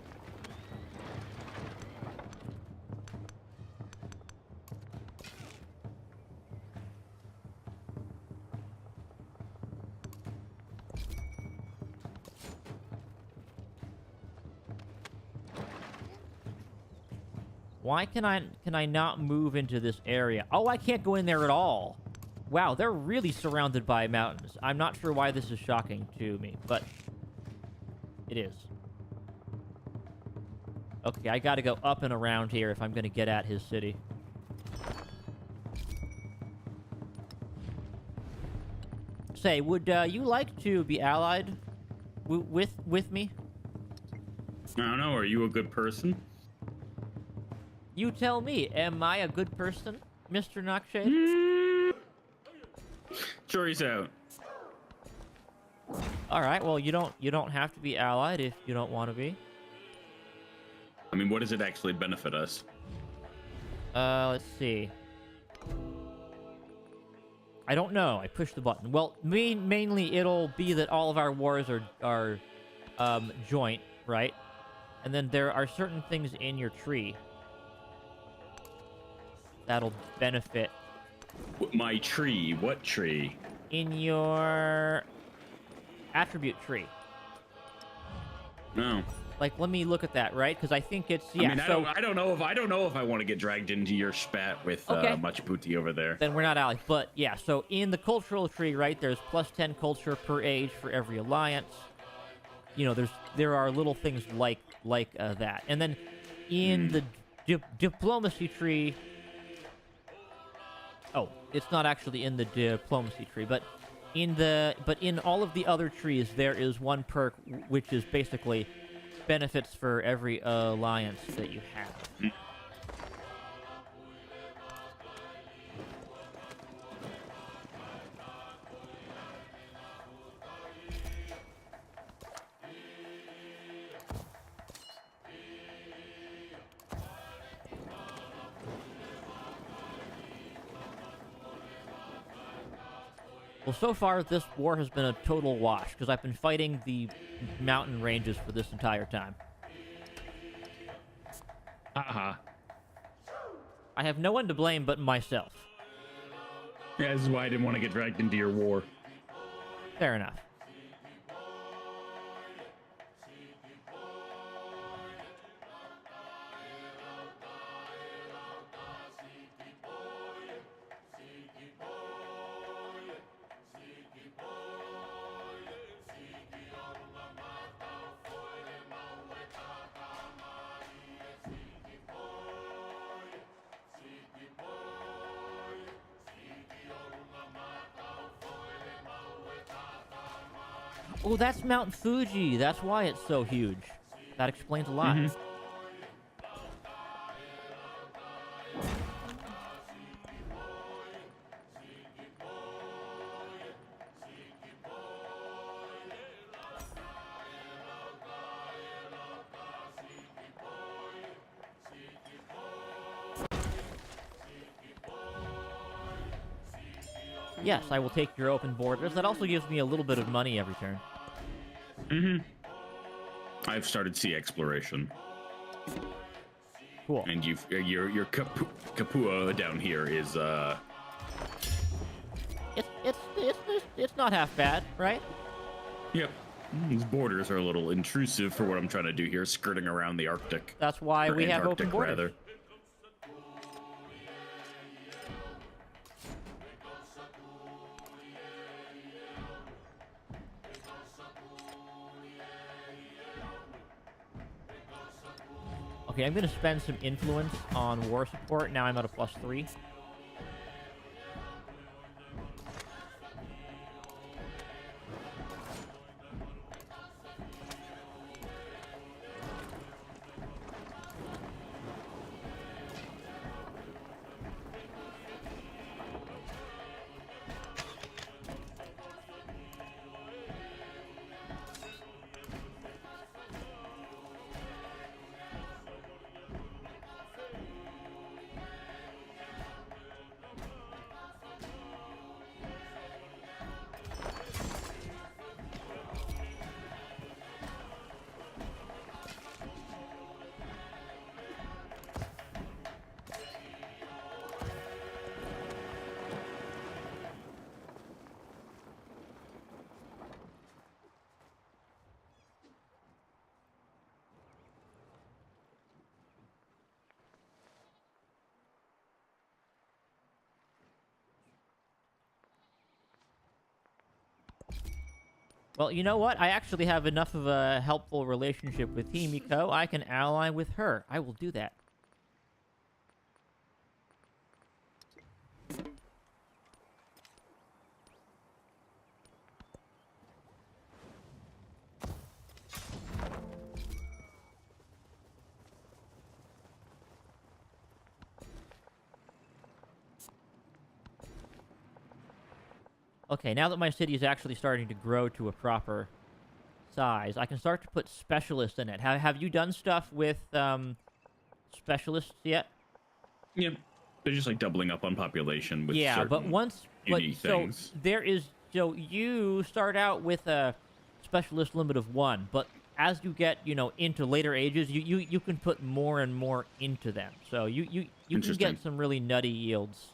Why can I not move into this area? Oh, I can't go in there at all. Wow, they're really surrounded by mountains. I'm not sure why this is shocking to me, but it is. Okay, I gotta go up and around here if I'm gonna get at his city. Say, would you like to be allied with me? I don't know. Are you a good person? You tell me. Am I a good person, Mr. Notchshade? Jury's out. All right. Well, you don't have to be allied if you don't want to be. I mean, what does it actually benefit us? Let's see. I don't know. I pushed the button. Well, mainly it'll be that all of our wars are joint, right? And then there are certain things in your tree that'll benefit. My tree? What tree? In your attribute tree. No. Like, let me look at that, right? Because I think it's I mean, I don't know if I want to get dragged into your spat with much booty over there. Then we're not allies. But yeah, so in the cultural tree, right? There's plus 10 culture per age for every alliance. You know, there are little things like that, and then in the diplomacy tree. Oh, it's not actually in the diplomacy tree, but in all of the other trees there is one perk which is basically benefits for every alliance that you have. Well, so far, this war has been a total wash, because I've been fighting the mountain ranges for this entire time. Uh-huh. I have no one to blame but myself. Yeah, this is why I didn't want to get dragged into your war. Fair enough. Oh, that's Mount Fuji. That's why it's so huge. That explains a lot. Mm-hmm. Yes, I will take your open borders. That also gives me a little bit of money every turn. Mm-hmm. I've started sea exploration. Cool. And your Kapua down here is It's not half bad, right? Yep. These borders are a little intrusive for what I'm trying to do here, skirting around the Arctic. That's why Or we have Antarctic, open borders. rather. Okay, I'm going to spend some influence on war support. Now I'm at a +3. Well, you know what? I actually have enough of a helpful relationship with Himiko. I can ally with her. I will do that. Okay, now that my city is actually starting to grow to a proper size, I can start to put specialists in it. Have you done stuff with specialists yet? Yep. They're just like doubling up on population with but once unique things. So you start out with a specialist limit of 1, but as you get, into later ages, you can put more and more into them. So you can get some really nutty yields.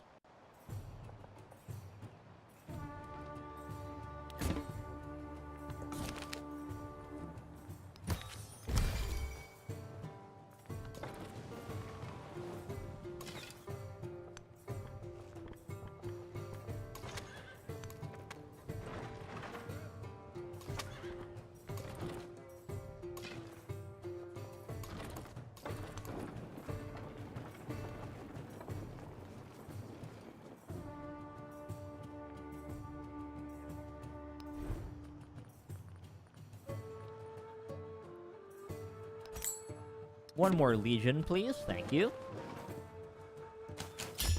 One more legion, please. Thank you.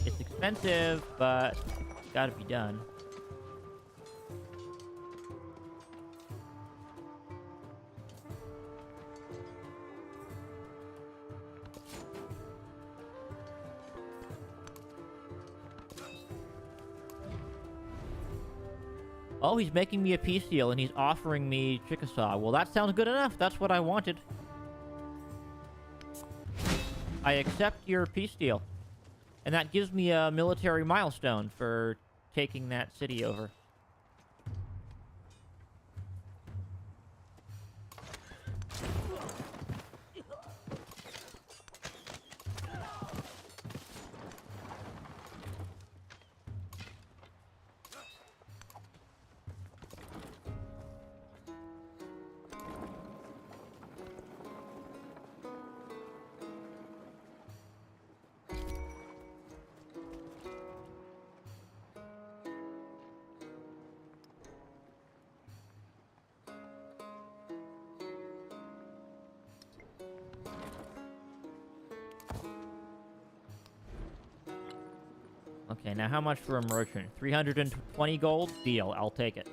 It's expensive, but it's gotta be done. Oh, he's making me a peace deal, and he's offering me Chickasaw. Well, that sounds good enough. That's what I wanted. I accept your peace deal. And that gives me a military milestone for taking that city over. Okay, now how much for a merchant? 320 gold? Deal, I'll take it.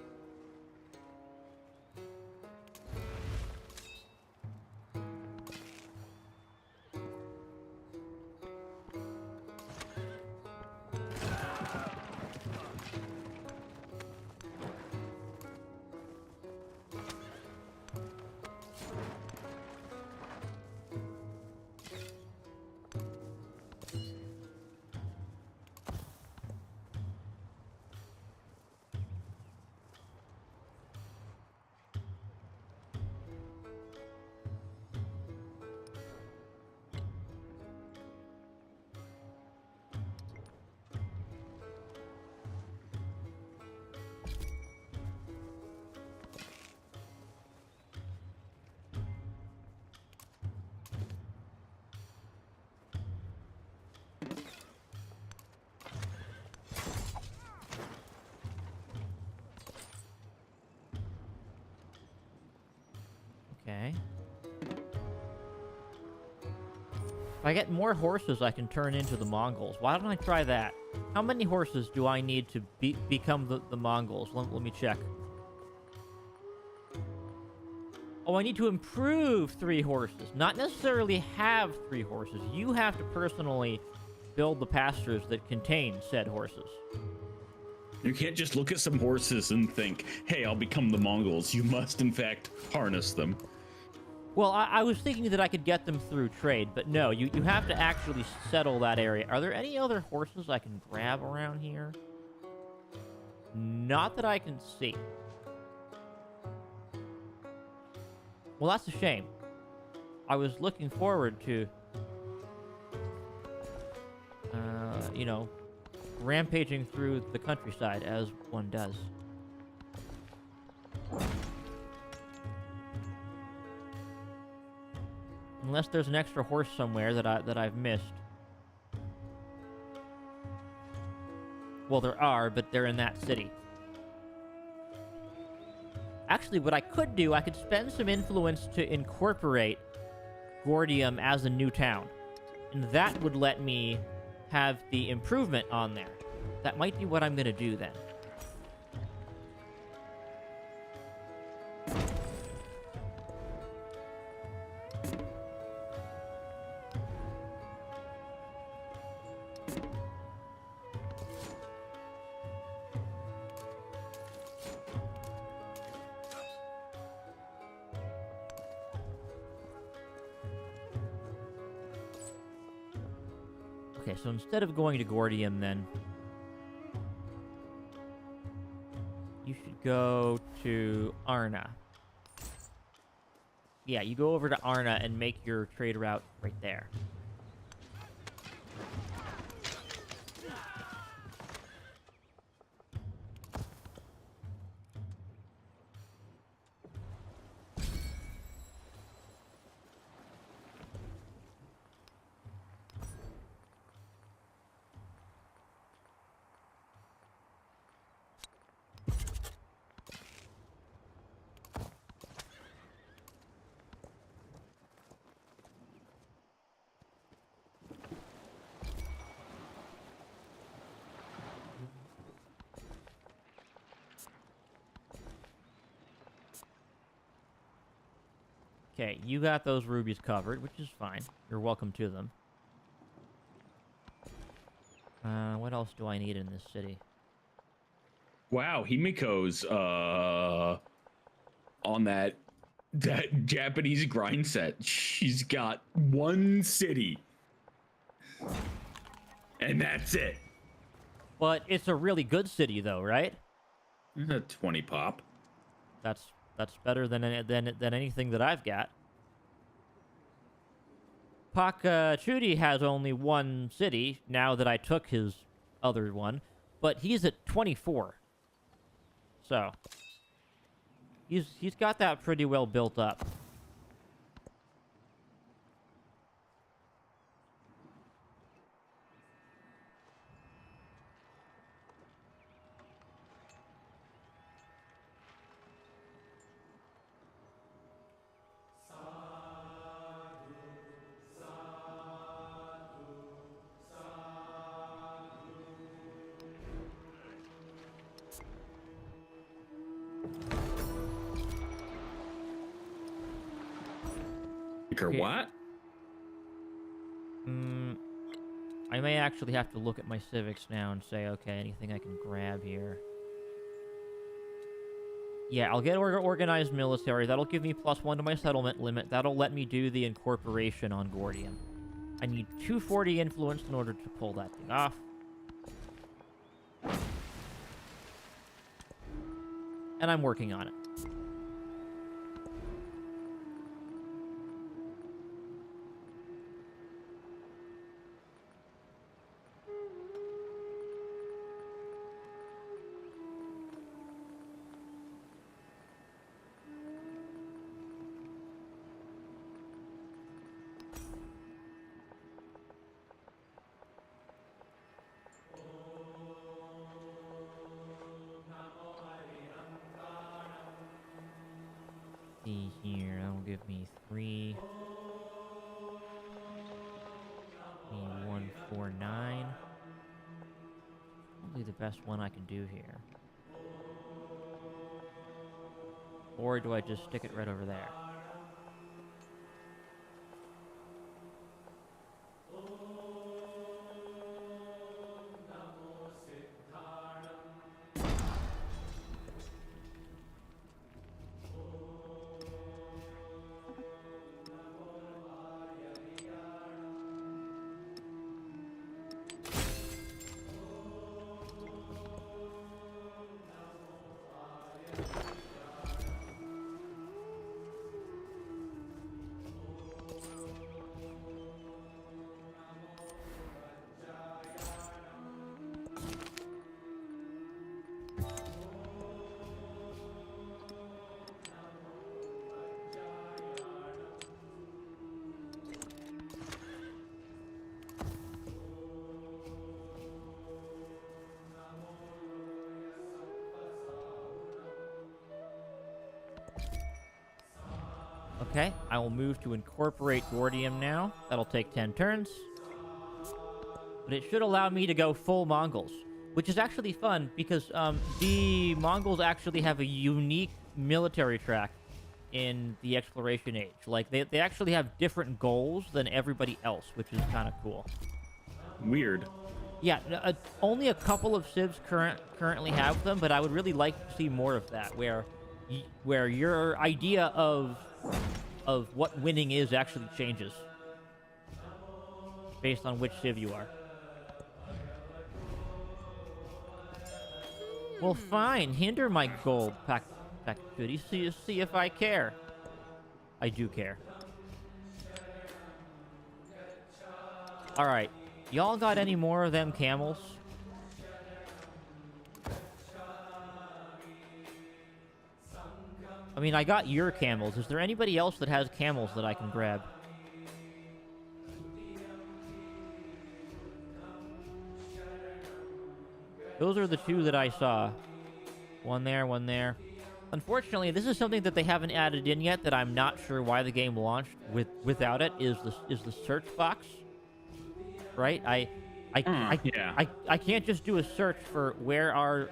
Okay. If I get more horses, I can turn into the Mongols. Why don't I try that? How many horses do I need to become the Mongols? Let me check. Oh, I need to improve 3 horses. Not necessarily have 3 horses. You have to personally build the pastures that contain said horses. You can't just look at some horses and think, hey, I'll become the Mongols. You must, in fact, harness them. Well, I was thinking that I could get them through trade, but no, you have to actually settle that area. Are there any other horses I can grab around here? Not that I can see. Well, that's a shame. I was looking forward to, you know, rampaging through the countryside as one does. Unless there's an extra horse somewhere that I've missed. Well, there are, but they're in that city. Actually, what I could do, I could spend some influence to incorporate Gordium as a new town. And that would let me have the improvement on there. That might be what I'm going to do then. Okay, so instead of going to Gordium, then, you should go to Arna. Yeah, you go over to Arna and make your trade route right there. Okay, you got those rubies covered, which is fine. You're welcome to them. What else do I need in this city? Wow, Himiko's on that Japanese grind set. She's got 1 city. And that's it. But it's a really good city, though, right? A 20 pop. That's better than anything that I've got. Chudi has only 1 city now that I took his other one, but he's at 24. So he's got that pretty well built up. Or Okay. what? I may actually have to look at my civics now and say, okay, anything I can grab here. Yeah, I'll get organized military. That'll give me +1 to my settlement limit. That'll let me do the incorporation on Gordium. I need 240 influence in order to pull that thing off. And I'm working on it. see here. That'll give me 3. 149. Probably the best one I can do here. Or do I just stick it right over there? Okay, I will move to incorporate Gordium now. That'll take 10 turns. But it should allow me to go full Mongols, which is actually fun because the Mongols actually have a unique military track in the Exploration Age. Like, they actually have different goals than everybody else, which is kind of cool. Weird. Yeah, only a couple of civs currently have them, but I would really like to see more of that, where your idea of what winning is actually changes based on which civ you are. Well, fine. Hinder my gold, pack goodies. See if I care. I do care. All right, y'all got any more of them camels? I mean, I got your camels. Is there anybody else that has camels that I can grab? Those are the 2 that I saw. One there, one there. Unfortunately, this is something that they haven't added in yet that I'm not sure why the game launched without it, is the search box. Right? I can't just do a search for where are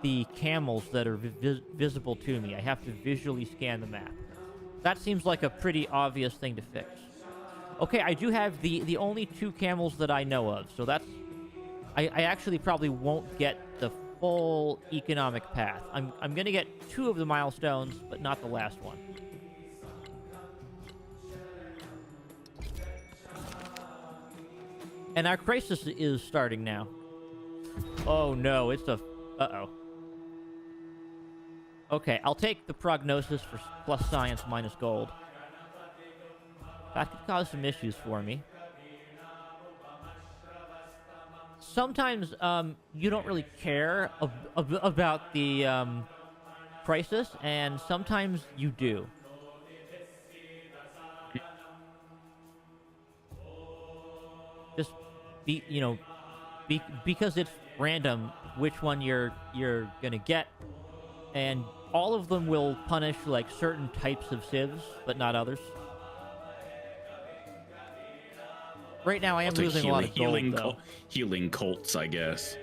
the camels that are visible to me. I have to visually scan the map. That seems like a pretty obvious thing to fix. Okay, I do have the only 2 camels that I know of, so that's... I actually probably won't get the full economic path. I'm gonna get 2 of the milestones, but not the last one. And our crisis is starting now. Oh no, it's a... Uh-oh. Okay, I'll take the prognosis for plus science minus gold. That could cause some issues for me. Sometimes you don't really care about the crisis, and sometimes you do. Just because it's random which one you're gonna get, and all of them will punish like certain types of civs, but not others. Right now, I am losing a lot of gold, though. Healing colts, I guess.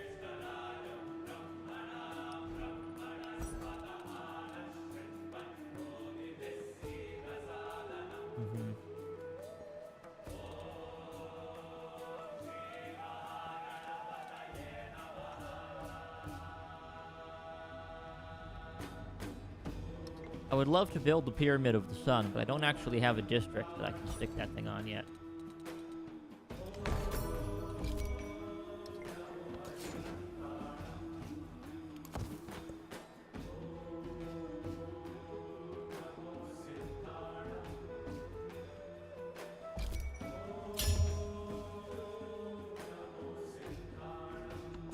I would love to build the Pyramid of the Sun, but I don't actually have a district that I can stick that thing on yet.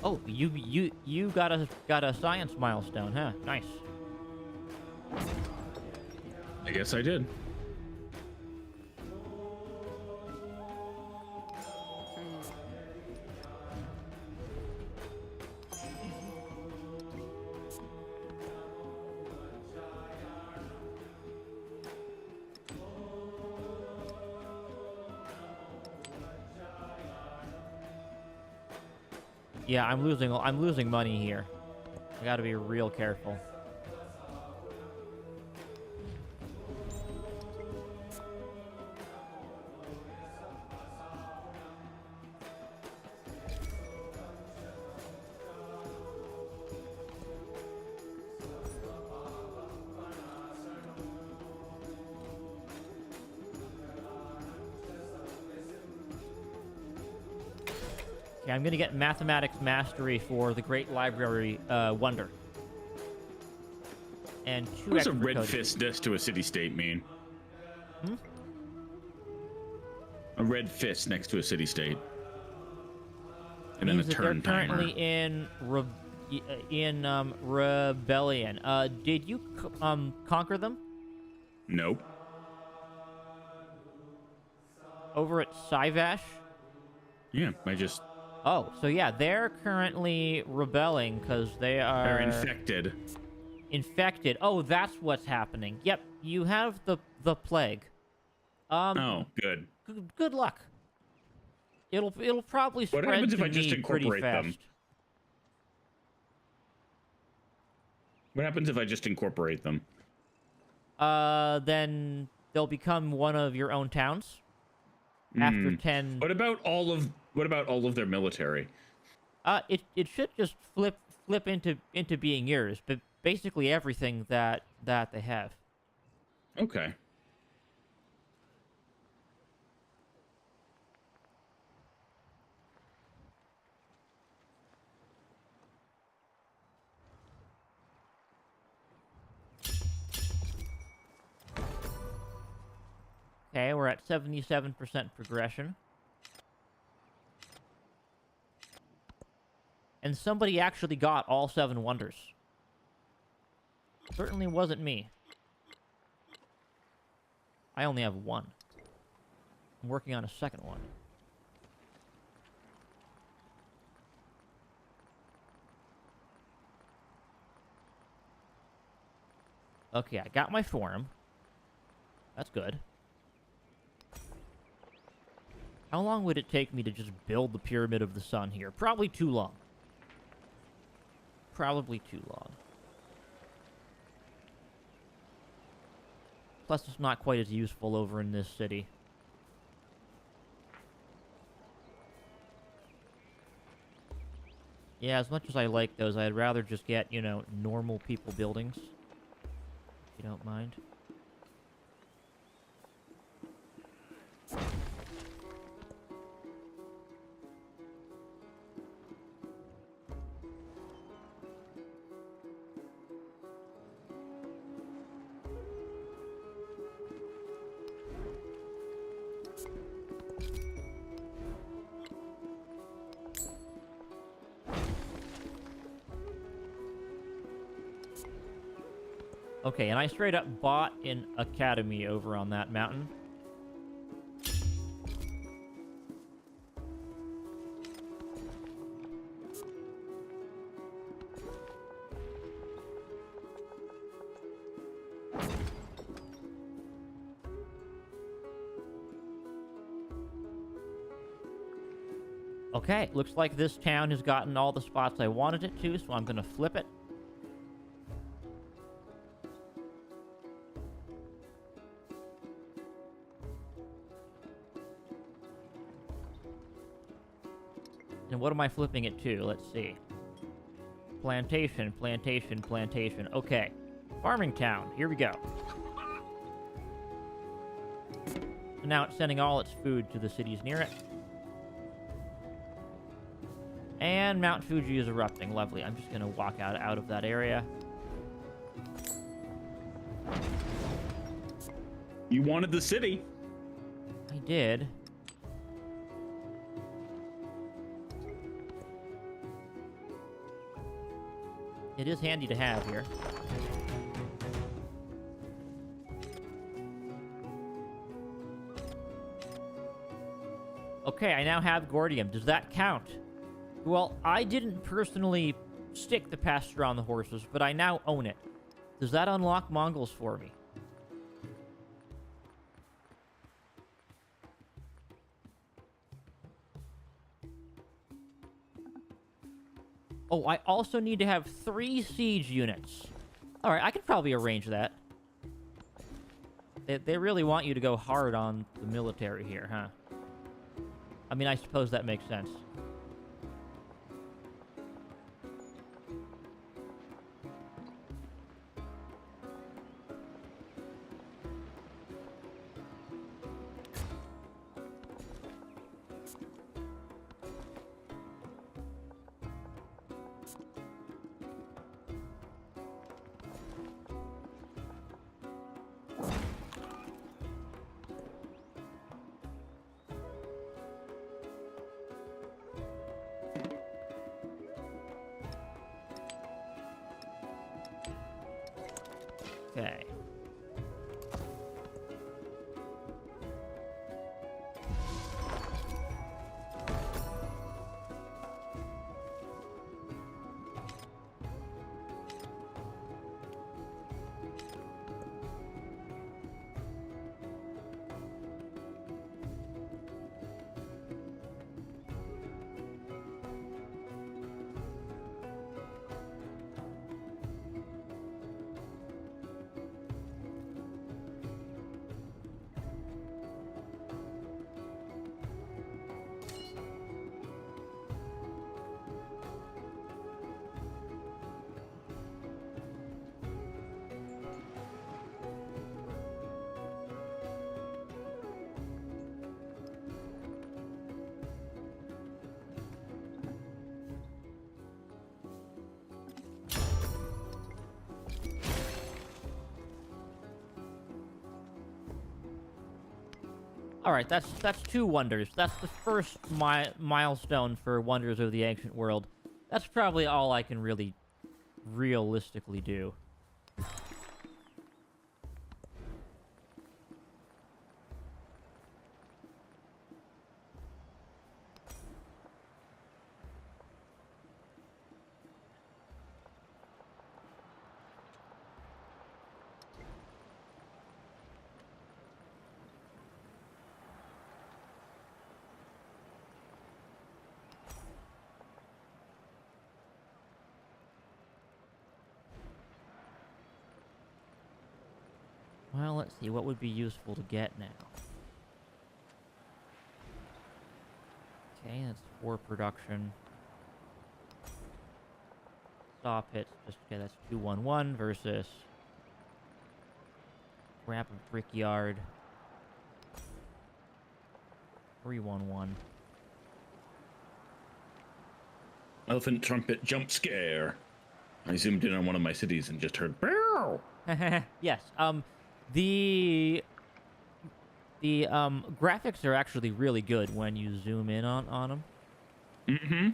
Oh, you got a science milestone, huh? Nice. I guess I did. Yeah, I'm losing money here. I gotta be real careful. Okay, I'm gonna get mathematics mastery for the Great Library Wonder. And two What does a extra red coding. fist next to a city-state mean? Hmm? A red fist next to a city-state. And then a Means that turn they're timer. currently in rebellion. Did you conquer them Nope. over at Sivash? Yeah, I just... Oh, so yeah, they're currently rebelling because They're infected. infected. Oh, that's what's happening. Yep, you have the plague. Oh, good. Good luck. It'll probably What spread happens if to I just me pretty incorporate them? fast. What happens if I just incorporate them? Then they'll become one of your own towns. After 10. What about all of their military? It should just flip into being yours, but basically everything that they have. Okay. Okay, we're at 77% progression. And somebody actually got all 7 wonders. Certainly wasn't me. I only have 1. I'm working on a second one. Okay, I got my forum. That's good. How long would it take me to just build the Pyramid of the Sun here? Probably too long. Probably too long. Plus, it's not quite as useful over in this city. Yeah, as much as I like those, I'd rather just get, you know, normal people buildings. If you don't mind. Okay, and I straight up bought an academy over on that mountain. Okay, looks like this town has gotten all the spots I wanted it to, so I'm gonna flip it. And what am I flipping it to? Let's see. Plantation, plantation, plantation. Okay. Farming town. Here we go. So now it's sending all its food to the cities near it. And Mount Fuji is erupting. Lovely. I'm just going to walk out of that area. You wanted the city. I did. It is handy to have here. Okay, I now have Gordium. Does that count? Well, I didn't personally stick the pasture on the horses, but I now own it. Does that unlock Mongols for me? Oh, I also need to have 3 siege units. Alright, I could probably arrange that. They really want you to go hard on the military here, huh? I mean, I suppose that makes sense. Okay. All right, that's 2 wonders. That's the first milestone for Wonders of the Ancient World. That's probably all I can really realistically do. Well, let's see, what would be useful to get now? Okay, that's 4 production. Stop hits, just, okay, that's 211 versus Scrap a Brickyard. 311. Elephant trumpet jump scare. I zoomed in on one of my cities and just heard "Bow." Yes, the graphics are actually really good when you zoom in on them. Mm-hmm.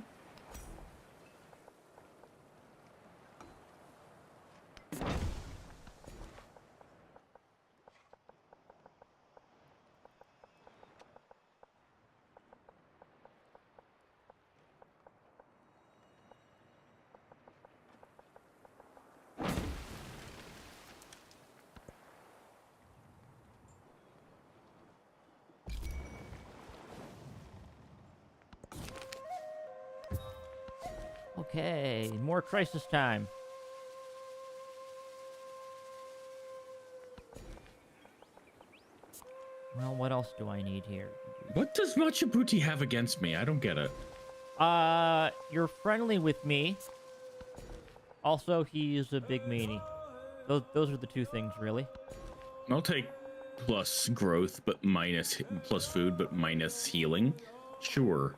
Okay, more crisis time. Well, what else do I need here? What does Machabuti have against me? I don't get it. You're friendly with me. Also, he's a big meanie. Those are the 2 things, really. I'll take plus growth, but minus plus food, but minus healing. Sure.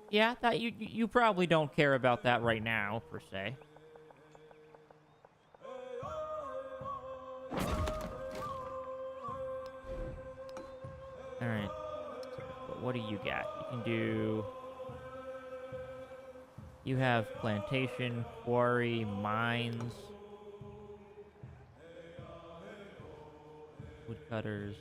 Yeah, that you probably don't care about that right now, per se. Alright. What do you got? You can do... You have plantation, quarry, mines, woodcutters.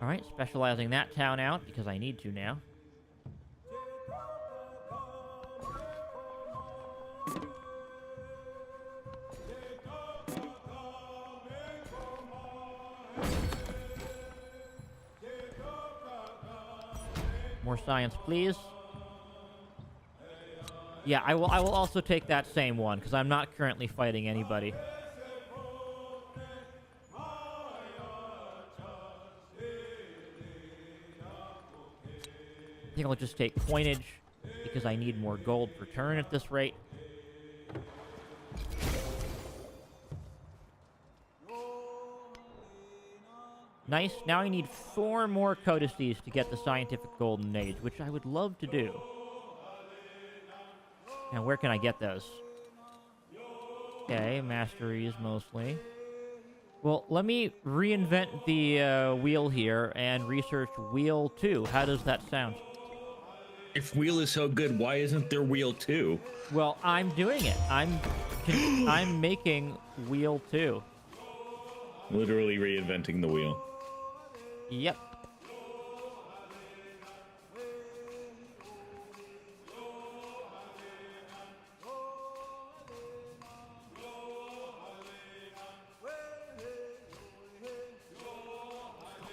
Alright, specializing that town out because I need to now. more science, please. Yeah, I will also take that same one, because I'm not currently fighting anybody. I think I'll just take coinage, because I need more gold per turn at this rate. Nice. Now I need 4 more codices to get the scientific golden age, which I would love to do. Now, where can I get those? Okay, masteries mostly. Well, let me reinvent the wheel here and research wheel 2. How does that sound? If wheel is so good, why isn't there wheel 2? Well, I'm doing it. I'm making wheel 2. Literally reinventing the wheel. Yep.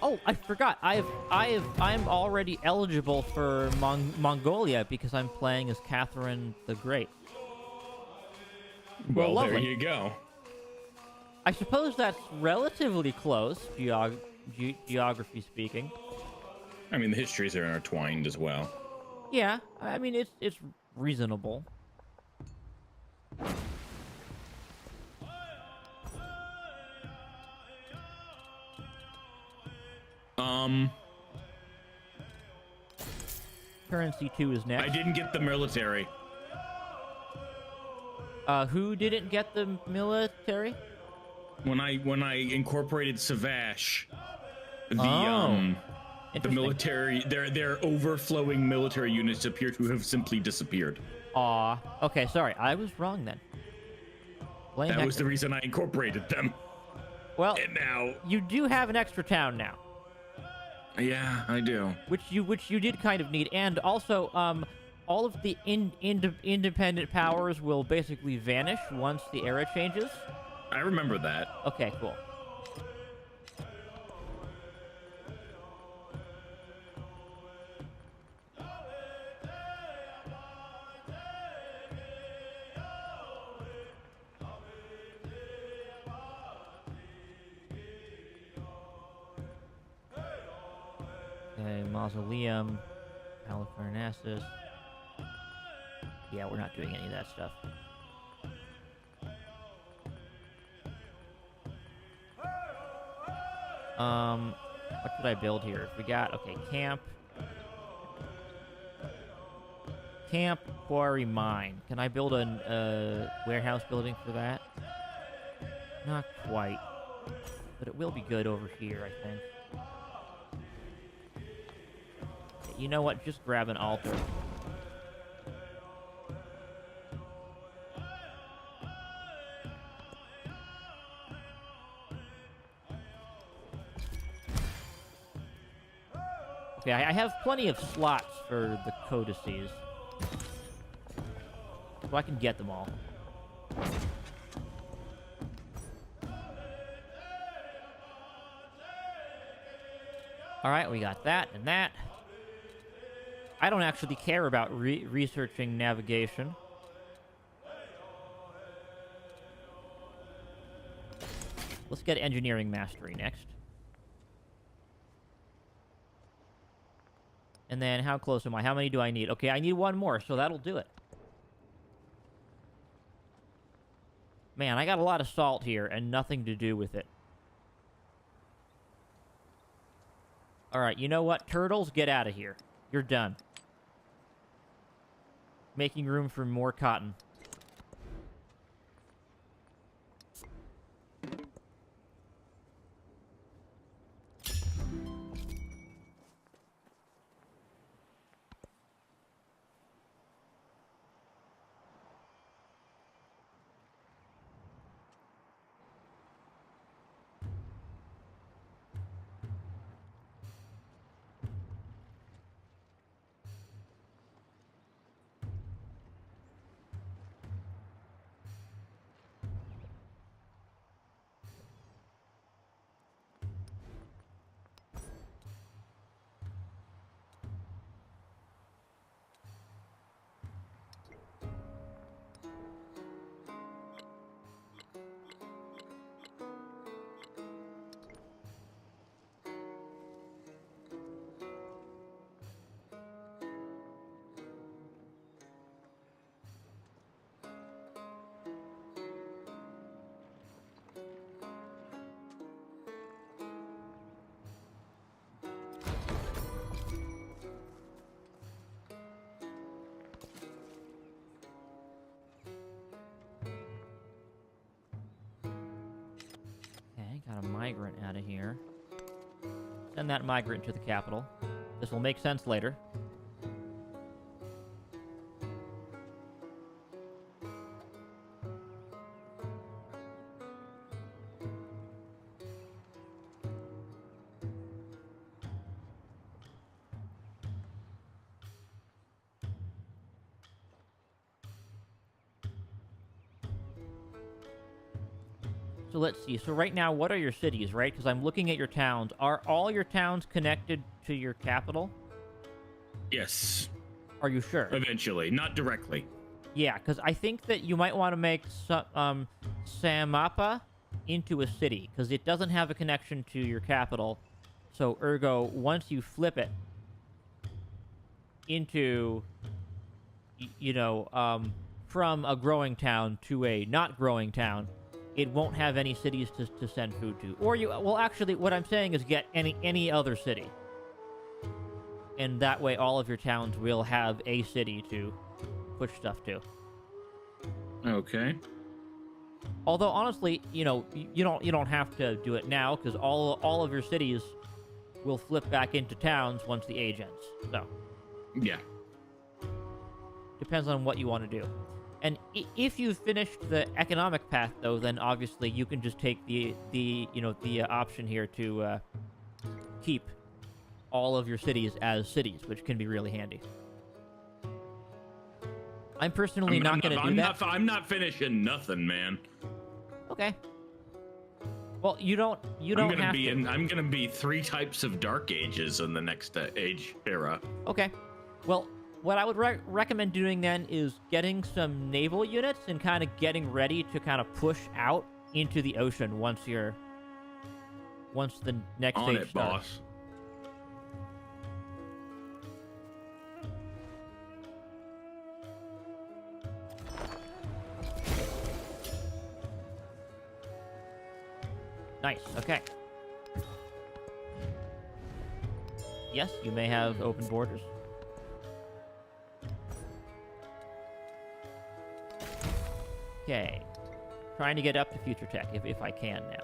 Oh, I forgot. I'm already eligible for Mongolia because I'm playing as Catherine the Great. Well, there lovely. you go. I suppose that's relatively close, geography speaking. I mean, the histories are intertwined as well. Yeah, I mean it's reasonable. Currency 2 is next. I didn't get the military. Who didn't get the military? When I incorporated Savash, Oh. the military, their overflowing military units appear to have simply disappeared. Aw. Okay, sorry. I was wrong then. Blame That Hector. was the reason I incorporated them. Well, And now, you do have an extra town now, yeah, I do. which you did kind of need, and also all of the independent powers will basically vanish once the era changes. I remember that. Okay, cool. Okay, Mausoleum, Halicarnassus. Yeah, we're not doing any of that stuff. What should I build here? We got, okay, camp, quarry, mine. Can I build a warehouse building for that? Not quite, but it will be good over here, I think. You know what? Just grab an altar. Okay, I have plenty of slots for the codices, so I can get them all. Alright, we got that and that. I don't actually care about researching navigation. Let's get engineering mastery next. And then how close am I? How many do I need? Okay, I need 1 more, so that'll do it. Man, I got a lot of salt here and nothing to do with it. Alright, you know what? Turtles, get out of here. You're done. Making room for more cotton. a migrant out of here. Send that migrant to the capital. This will make sense later. So let's see. So right now, what are your cities, right? Because I'm looking at your towns. Are all your towns connected to your capital? Yes. Are you sure? Eventually, not directly. Yeah, because I think that you might want to make Samapa into a city, because it doesn't have a connection to your capital. So ergo, once you flip it into, from a growing town to a not growing town, it won't have any cities to send food to. Or well, actually, what I'm saying is get any other city. And that way all of your towns will have a city to push stuff to. Okay. Although, honestly, you don't have to do it now, because all of your cities will flip back into towns once the age ends. So. Yeah. Depends on what you want to do. And if you've finished the economic path, though, then obviously you can just take the option here to keep all of your cities as cities, which can be really handy. I'm personally not going to do that. I'm not finishing nothing, man. Okay. Well, you don't have to. I'm gonna be 3 types of dark ages in the next age era. Okay. Well, what I would recommend doing then is getting some naval units and kind of getting ready to kind of push out into the ocean once the next On stage it, starts. boss. Nice. Okay. Yes, you may have open borders. Okay. Trying to get up to future tech if I can now.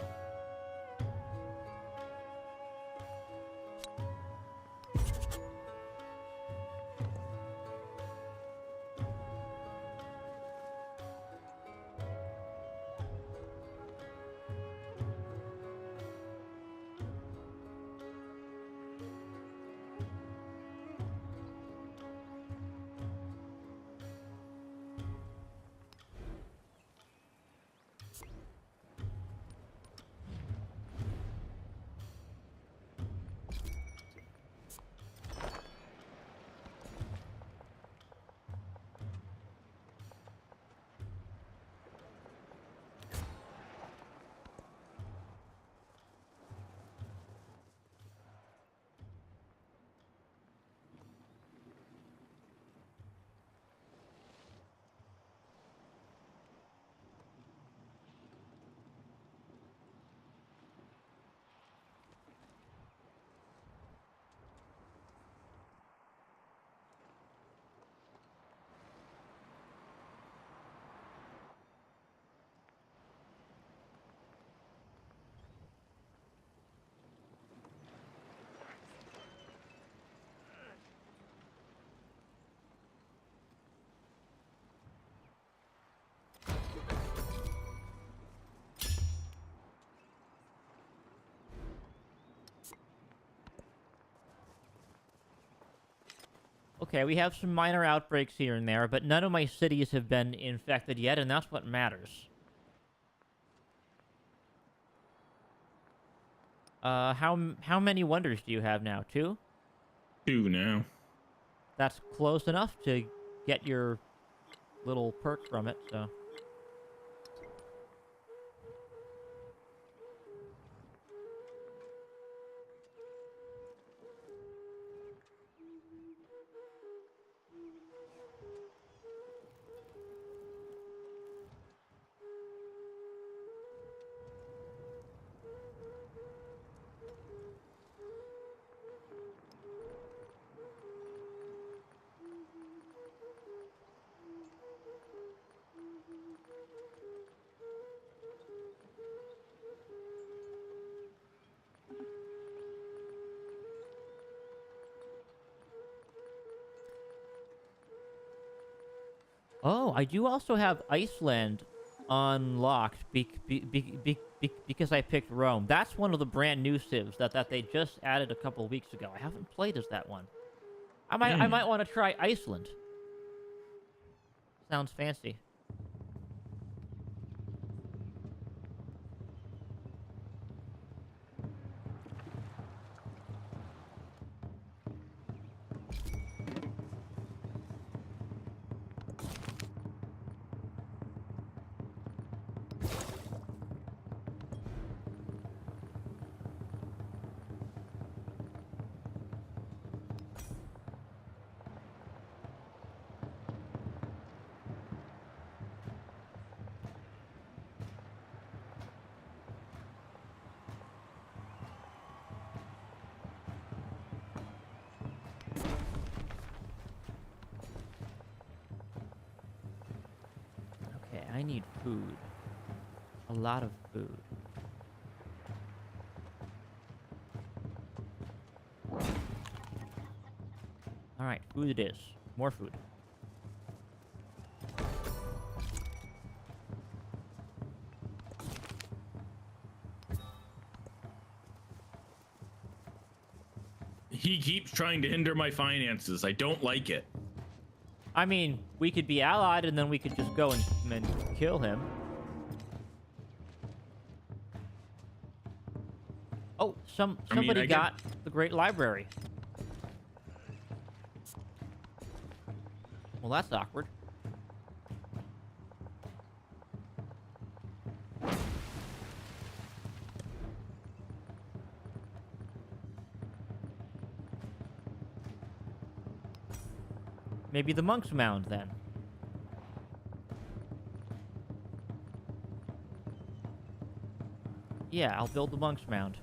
Okay, we have some minor outbreaks here and there, but none of my cities have been infected yet, and that's what matters. How many wonders do you have now? 2? 2 now. That's close enough to get your little perk from it, so... Oh, I do also have Iceland unlocked because I picked Rome. That's one of the brand new civs that they just added a couple of weeks ago. I haven't played as that one. I might want to try Iceland. Sounds fancy. I need food. A lot of food. Alright, food it is. More food. He keeps trying to hinder my finances. I don't like it. I mean, we could be allied and then we could just go and kill him. Oh, somebody got the Great Library. Well, that's awkward. Maybe the Monk's Mound, then. Yeah, I'll build the Monk's Mound.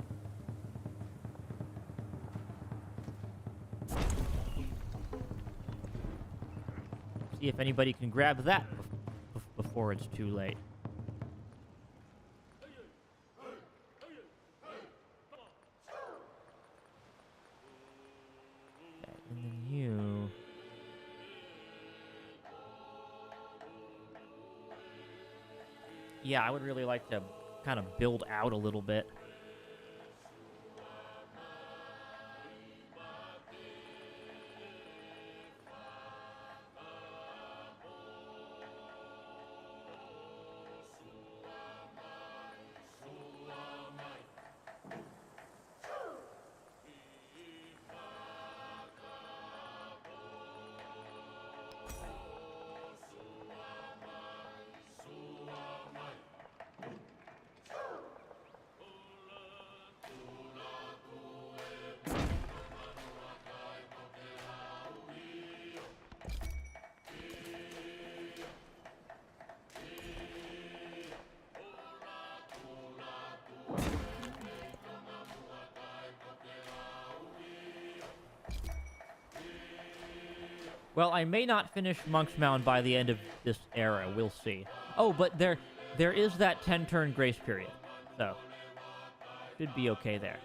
See if anybody can grab that before it's too late. Okay, and then you... Yeah, I would really like to kind of build out a little bit. Well, I may not finish Monk's Mound by the end of this era. We'll see. Oh, but there is that 10-turn grace period. So, should be okay there.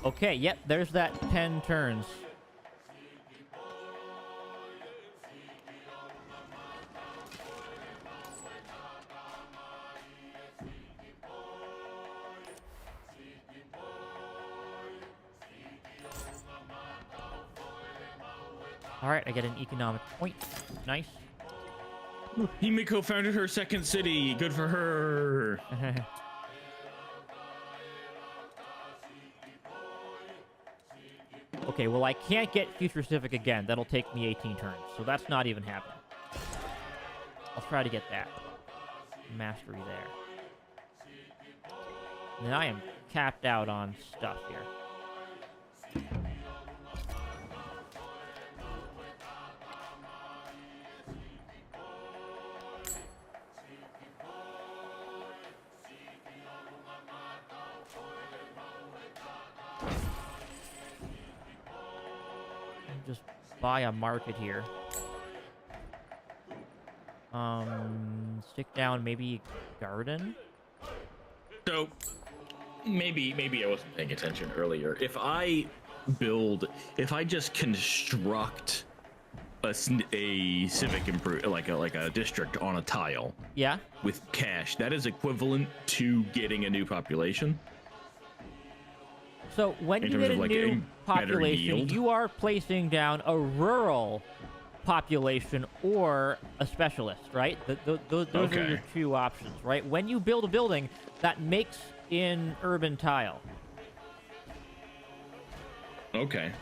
Okay, yep, there's that 10 turns. Alright, I get an economic point. Nice. Himiko founded her second city. Good for her. Okay, well, I can't get Future Civic again. That'll take me 18 turns, so that's not even happening. I'll try to get that. Mastery there. And I am capped out on stuff here. Just buy a market here. Stick down maybe garden. So maybe I wasn't paying attention earlier. If I just construct a civic like a district on a tile. Yeah. With cash, that is equivalent to getting a new population. So when you get a new population, you are placing down a rural population or a specialist, right? Those are your two options, right? When you build a building, that makes in urban tile. Okay.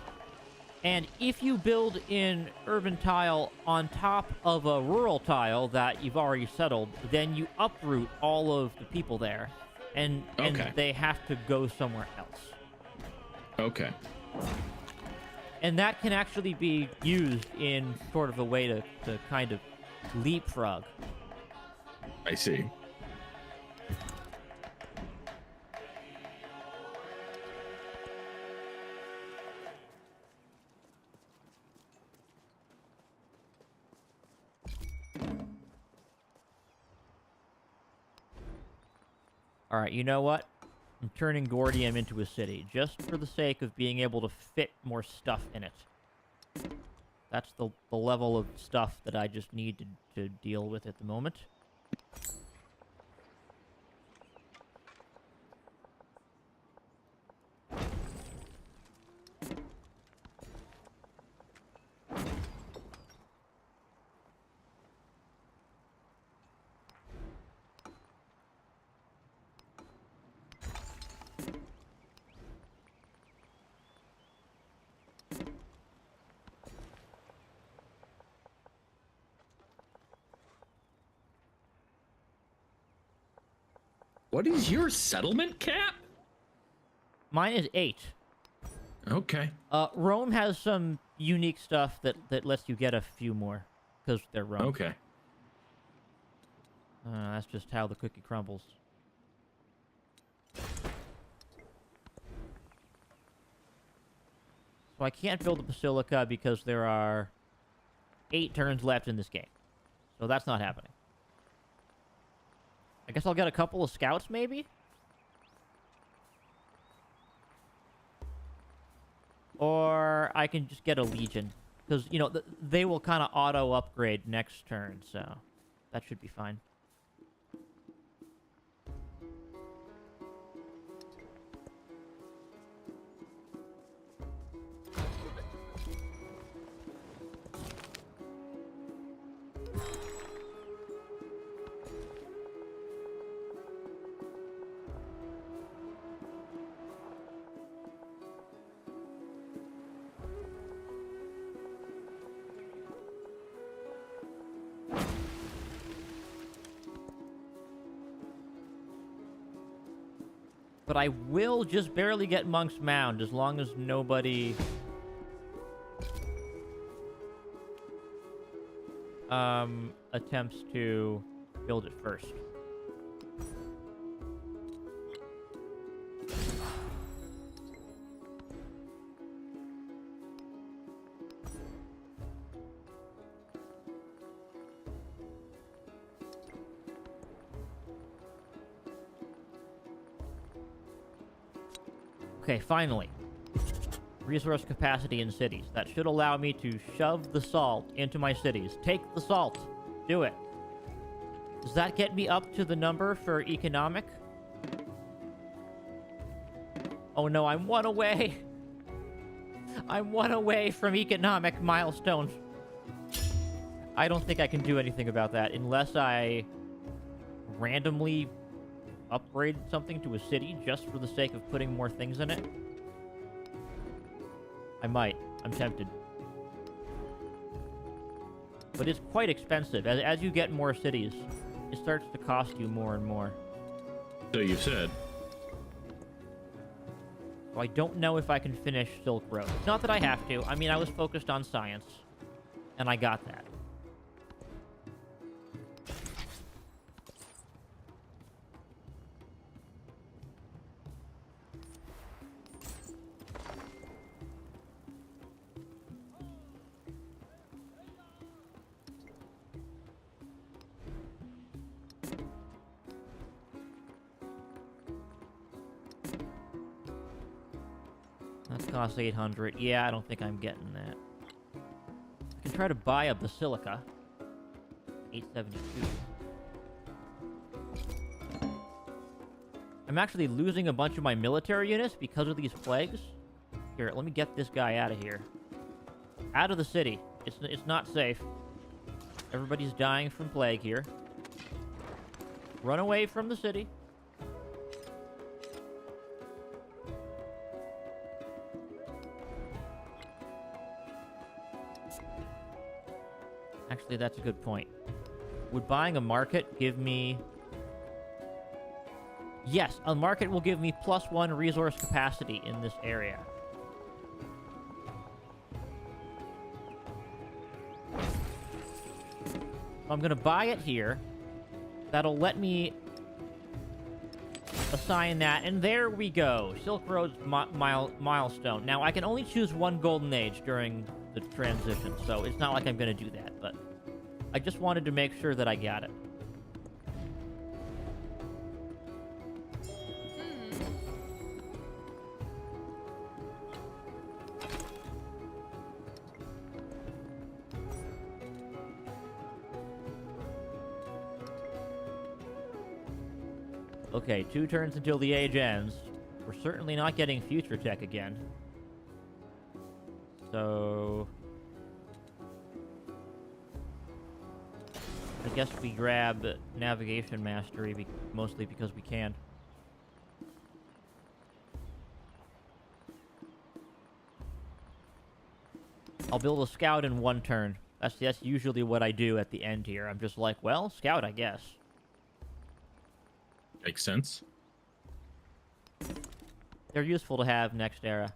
And if you build in urban tile on top of a rural tile that you've already settled, then you uproot all of the people there, and they have to go somewhere else. Okay. And that can actually be used in sort of a way to kind of leapfrog. I see. All right, you know what? I'm turning Gordium into a city, just for the sake of being able to fit more stuff in it. That's the level of stuff that I just need to deal with at the moment. What is your settlement cap? Mine is 8. Okay. Rome has some unique stuff that lets you get a few more, because they're Rome. Okay. That's just how the cookie crumbles. So I can't build a basilica because there are 8 turns left in this game. So that's not happening. I guess I'll get a couple of scouts, maybe? Or I can just get a legion. Because, you know, they will kind of auto-upgrade next turn, so that should be fine. But I will just barely get Monk's Mound as long as nobody... attempts to build it first. Okay, finally. Resource capacity in cities. That should allow me to shove the salt into my cities. Take the salt. Do it. Does that get me up to the number for economic? Oh no, I'm 1 away. I'm 1 away from economic milestone. I don't think I can do anything about that unless I randomly upgrade something to a city just for the sake of putting more things in it. I might. I'm tempted. But it's quite expensive. As you get more cities, it starts to cost you more and more. So you said. So I don't know if I can finish Silk Road. It's not that I have to. I mean, I was focused on science, and I got that. That costs 800. Yeah, I don't think I'm getting that. I can try to buy a Basilica. 872. I'm actually losing a bunch of my military units because of these plagues. Here, let me get this guy out of here. Out of the city. It's not safe. Everybody's dying from plague here. Run away from the city. Actually, that's a good point. Would buying a market give me... Yes, a market will give me +1 resource capacity in this area. I'm going to buy it here. That'll let me assign that. And there we go. Silk Road's milestone. Now, I can only choose one golden age during the transition, so it's not like I'm going to do that, but I just wanted to make sure that I got it. Okay, 2 turns until the age ends. We're certainly not getting future tech again. So... I guess we grab navigation mastery, mostly because we can. I'll build a scout in 1 turn. That's usually what I do at the end here. I'm just like, well, scout, I guess. Makes sense. They're useful to have next era.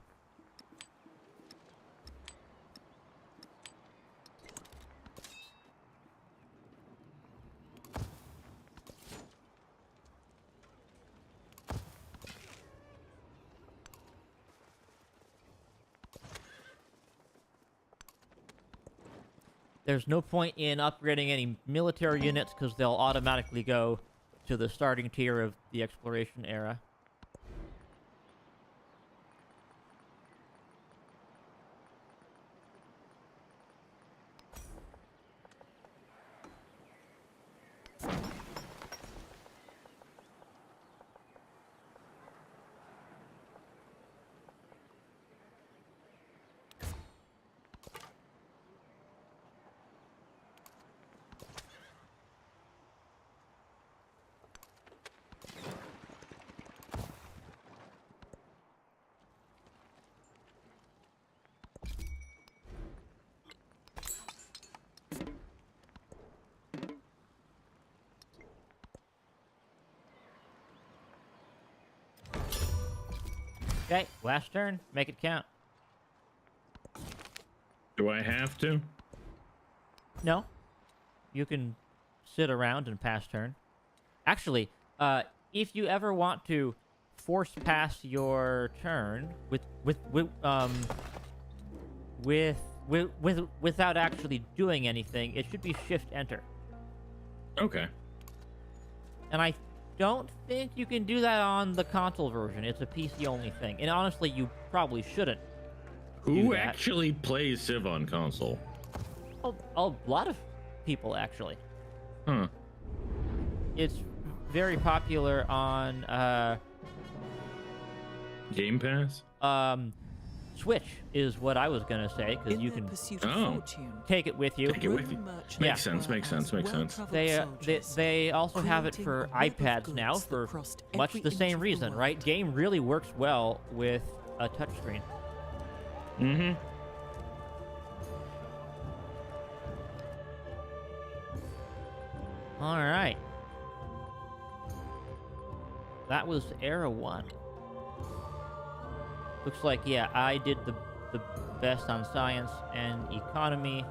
There's no point in upgrading any military units because they'll automatically go to the starting tier of the exploration era. Okay, last turn. Make it count. Do I have to? No. You can sit around and pass turn. Actually, if you ever want to force pass your turn without actually doing anything, it should be Shift Enter. Okay. And I don't think you can do that on the console version. It's a PC only thing. And honestly, you probably shouldn't. Who actually plays Civ on console? A lot of people, actually. Huh. It's very popular on Game Pass? Switch is what I was gonna say, because you can take it with you. Take it with you. Makes sense, makes sense, makes sense. They also have it for iPads now for much the same reason, right? Game really works well with a touchscreen. Mm-hmm. All right. That was Era 1. Looks like, yeah, I did the best on science and economy.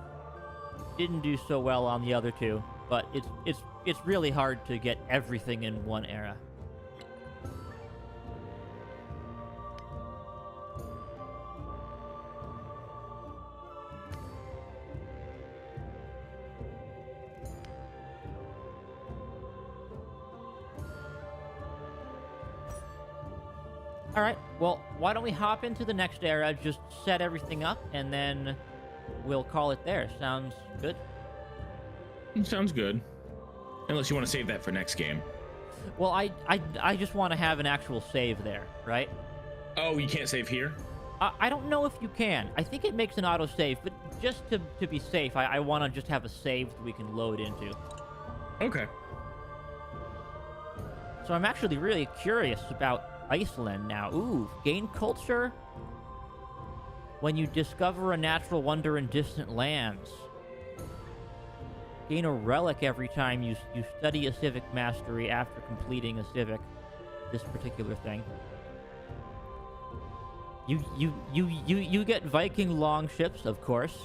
Didn't do so well on the other two, but it's really hard to get everything in one era. All right, well, why don't we hop into the next era, just set everything up, and then we'll call it there. Sounds good? Sounds good. Unless you want to save that for next game. Well, I just want to have an actual save there, right? Oh, you can't save here? I don't know if you can. I think it makes an autosave, but just to be safe, I want to just have a save that we can load into. Okay. So I'm actually really curious about Iceland now. Ooh, gain culture when you discover a natural wonder in distant lands. Gain a relic every time you study a civic mastery after completing a civic. This particular thing. You get Viking longships, of course.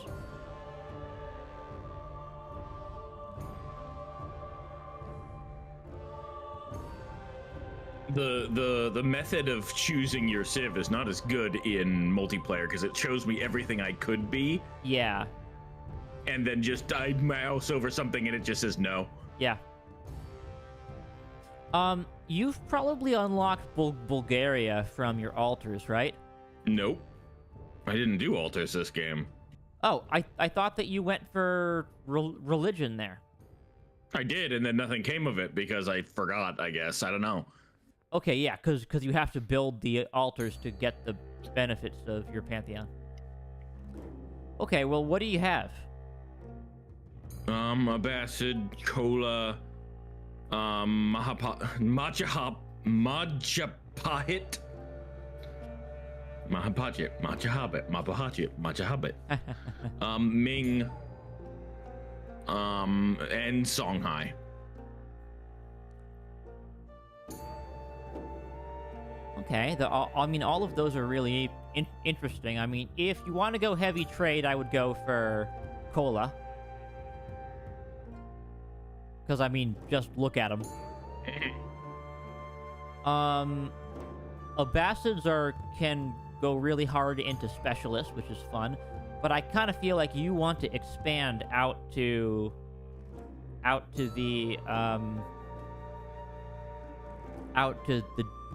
The method of choosing your civ is not as good in multiplayer because it shows me everything I could be. Yeah. And then just I mouse over something and it just says no. Yeah. You've probably unlocked Bulgaria from your altars, right? Nope. I didn't do altars this game. Oh, I thought that you went for religion there. I did, and then nothing came of it because I forgot, I guess. I don't know. Okay, yeah, because you have to build the altars to get the benefits of your pantheon. Okay, well, what do you have? Abbasid, Kola, Majapahit, Ming, and Songhai. Okay, I mean, all of those are really interesting. I mean, if you want to go heavy trade, I would go for Kola. Because, I mean, just look at them. Abbasids can go really hard into specialists, which is fun. But I kind of feel like you want to expand out to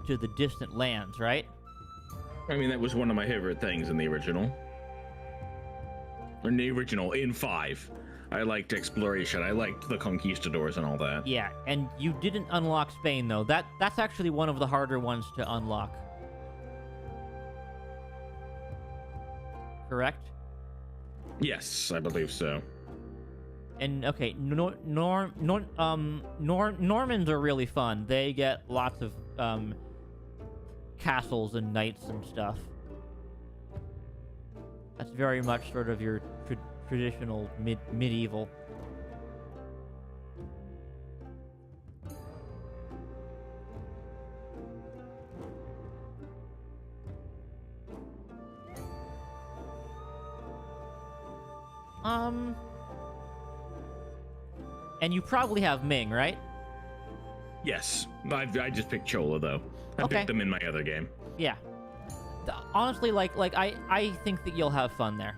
the distant lands, right? I mean, that was one of my favorite things in the original. In 5. I liked exploration. I liked the conquistadors and all that. Yeah, and you didn't unlock Spain, though. That's actually one of the harder ones to unlock. Correct? Yes, I believe so. And, okay, Normans are really fun. They get lots of, castles and knights and stuff. That's very much sort of your traditional medieval. And you probably have Ming, right? Yes. I just picked Chola, though. I picked them in my other game. Yeah. Honestly, I think that you'll have fun there.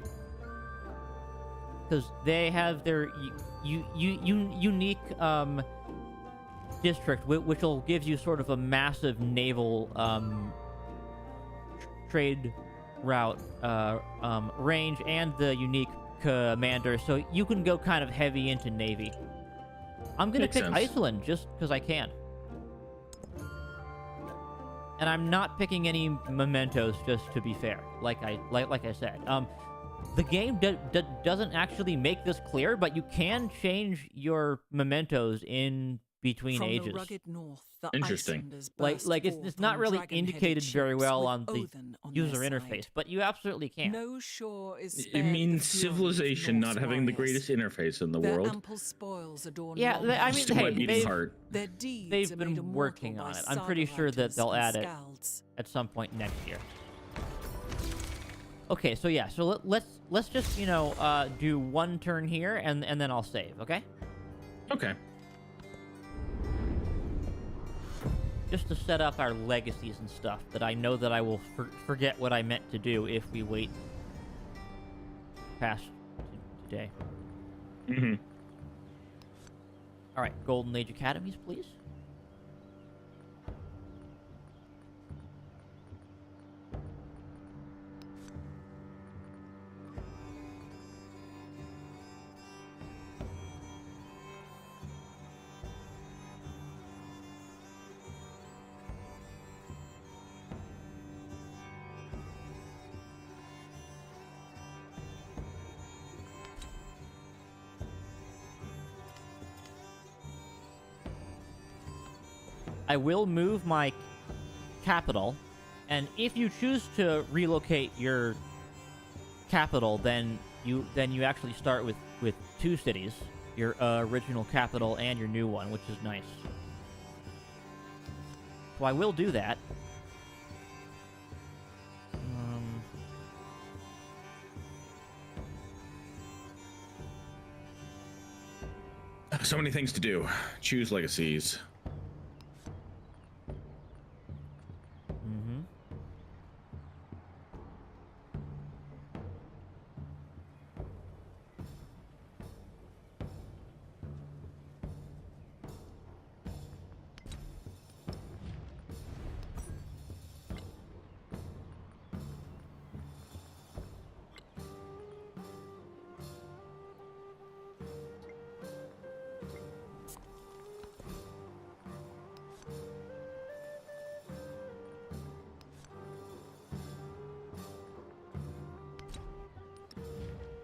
Because they have their unique district, which will give you sort of a massive naval trade route range and the unique commander, so you can go kind of heavy into navy. I'm gonna pick Iceland just because I can. And I'm not picking any mementos, just to be fair. Like I said, the game doesn't actually make this clear, but you can change your mementos in between From ages. The rugged north, the Interesting. It's not really indicated very well on the user interface, but you absolutely can. No shore is It means civilization not having the greatest interface in the world. Ample spoils adorn Yeah, I mean, Still my hey, beating heart. their deeds they've are been made immortal working by on it. I'm pretty sure that saga they'll add writers it and scalds. at some point next year. Okay, so yeah, so let's just, you know, do one turn here, and then I'll save, okay? Okay. Just to set up our legacies and stuff, that I know that I will forget what I meant to do if we wait past today. Mm-hmm. All right, Golden Age Academies, please. I will move my capital, and if you choose to relocate your capital, then you actually start with 2 cities, your original capital and your new one, which is nice. So I will do that. So many things to do. Choose legacies.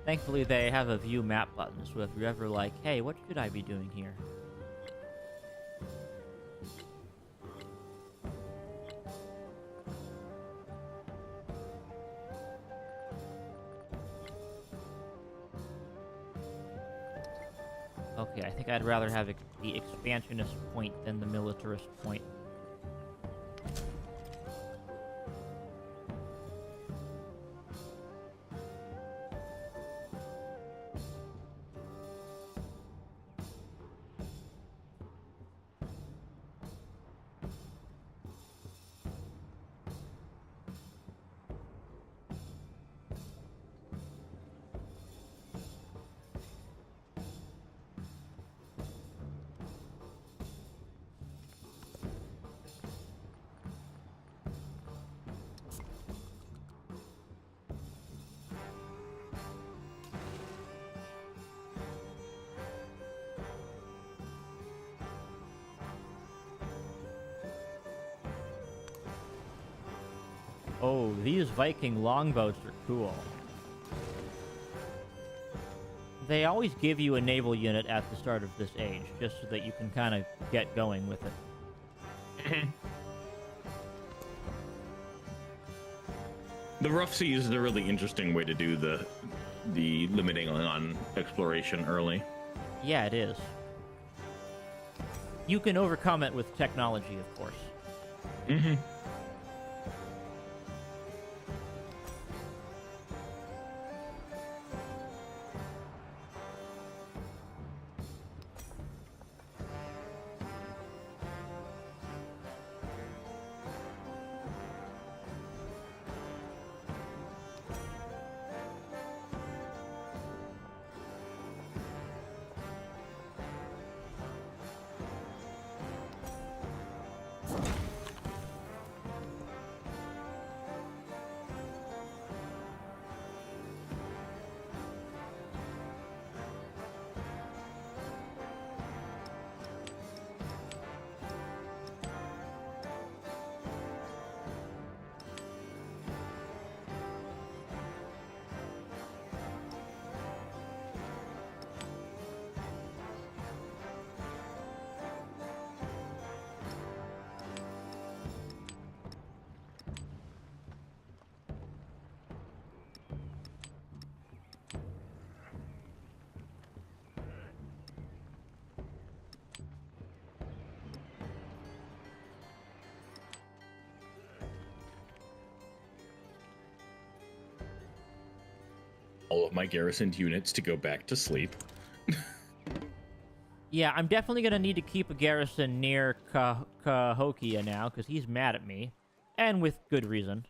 Thankfully, they have a view map button, so if you're ever like, hey, what should I be doing here? Okay, I think I'd rather have the expansionist point than the militarist point. Oh, these Viking longboats are cool. They always give you a naval unit at the start of this age, just so that you can kind of get going with it. The rough seas is a really interesting way to do the limiting on exploration early. Yeah, it is. You can overcome it with technology, of course. Mm-hmm. all of my garrisoned units to go back to sleep. Yeah, I'm definitely going to need to keep a garrison near Cahokia now, because he's mad at me. And with good reason.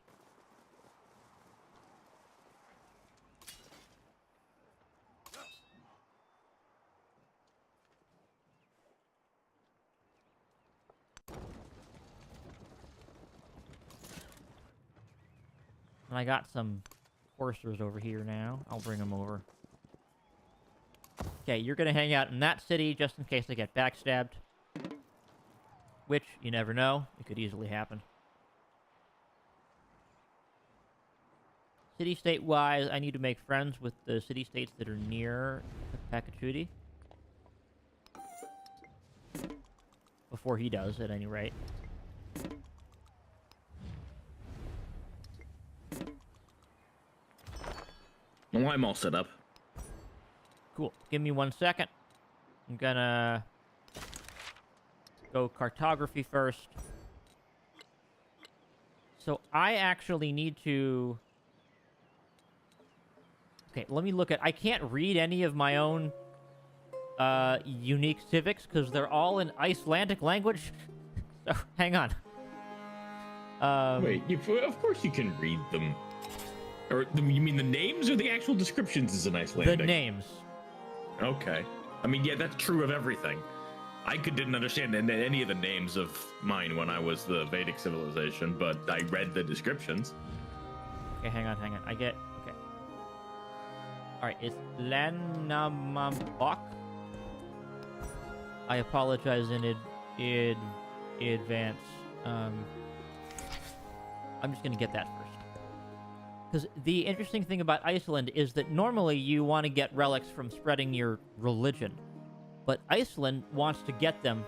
And I got some coursers over here now. I'll bring them over. Okay, you're gonna hang out in that city just in case I get backstabbed. Which, you never know. It could easily happen. City-state-wise, I need to make friends with the city-states that are near Pakachuti. Before he does, at any rate. Well, I'm all set up. Cool. Give me 1 second. I'm gonna go cartography first. So I actually need to... Okay, let me look at... I can't read any of my own unique civics because they're all in Icelandic language. So, hang on. Wait, of course you can read them. Or you mean the names or the actual descriptions is in Icelandic? The names. Okay. I mean, yeah, that's true of everything. I didn't understand any of the names of mine when I was the Vedic civilization, but I read the descriptions. Okay, hang on. I get... Okay. Alright, it's Lanamambok. I apologize in advance. I'm just gonna get that first. Because the interesting thing about Iceland is that normally you want to get relics from spreading your religion. But Iceland wants to get them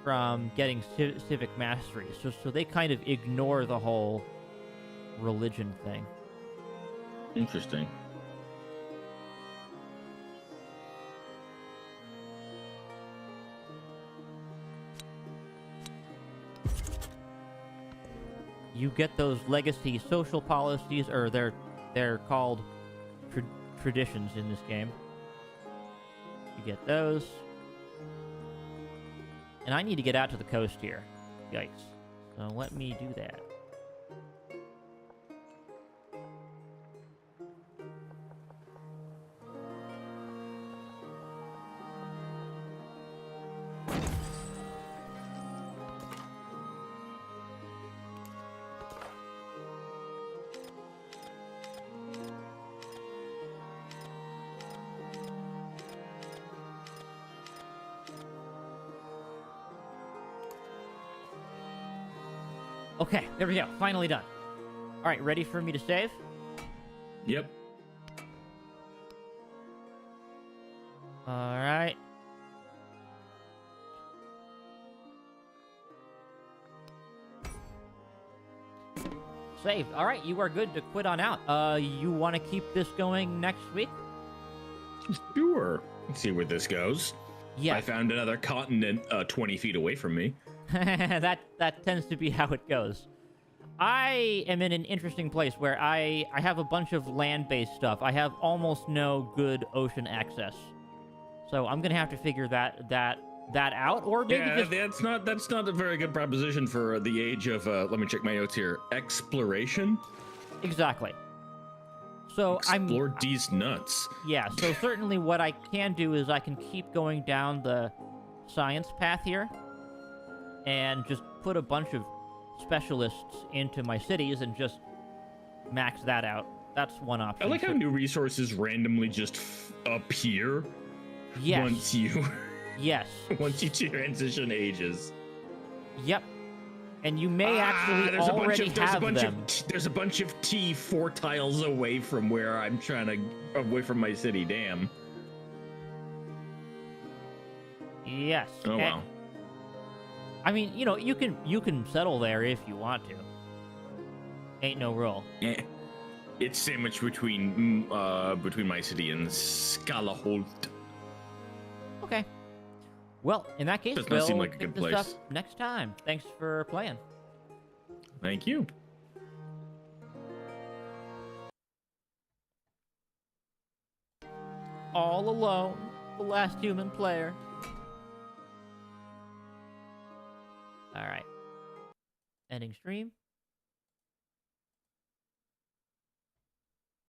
from getting civic mastery. So they kind of ignore the whole religion thing. Interesting. You get those legacy social policies, or they're called traditions in this game. You get those. And I need to get out to the coast here. Yikes. So let me do that. Okay, there we go. Finally done. All right, ready for me to save? Yep. All right. Saved. All right, you are good to quit on out. You want to keep this going next week? Sure. Let's see where this goes. Yeah. I found another continent 20 feet away from me. that tends to be how it goes. I am in an interesting place where I have a bunch of land-based stuff. I have almost no good ocean access. So I'm gonna have to figure that out, or maybe just... that's not a very good proposition for the age of let me check my notes here. Exploration. Exactly. So Explore these nuts. Yeah. So certainly, what I can do is I can keep going down the science path here, and just put a bunch of specialists into my cities and just max that out. That's one option. I like how new resources randomly just appear. Yes. Once you. Yes. Once you transition ages. Yep. And you may actually already have them. There's a bunch of tea 4 tiles away from where I'm trying to away from my city. Damn. Yes. Oh wow. I mean, you know, you can settle there if you want to. Ain't no rule. It's sandwiched between my city and Skalaholt. Okay. Well, in that case, does not seem like a good place. Up next time. Thanks for playing. Thank you. all alone, the last human player. All right. Ending stream.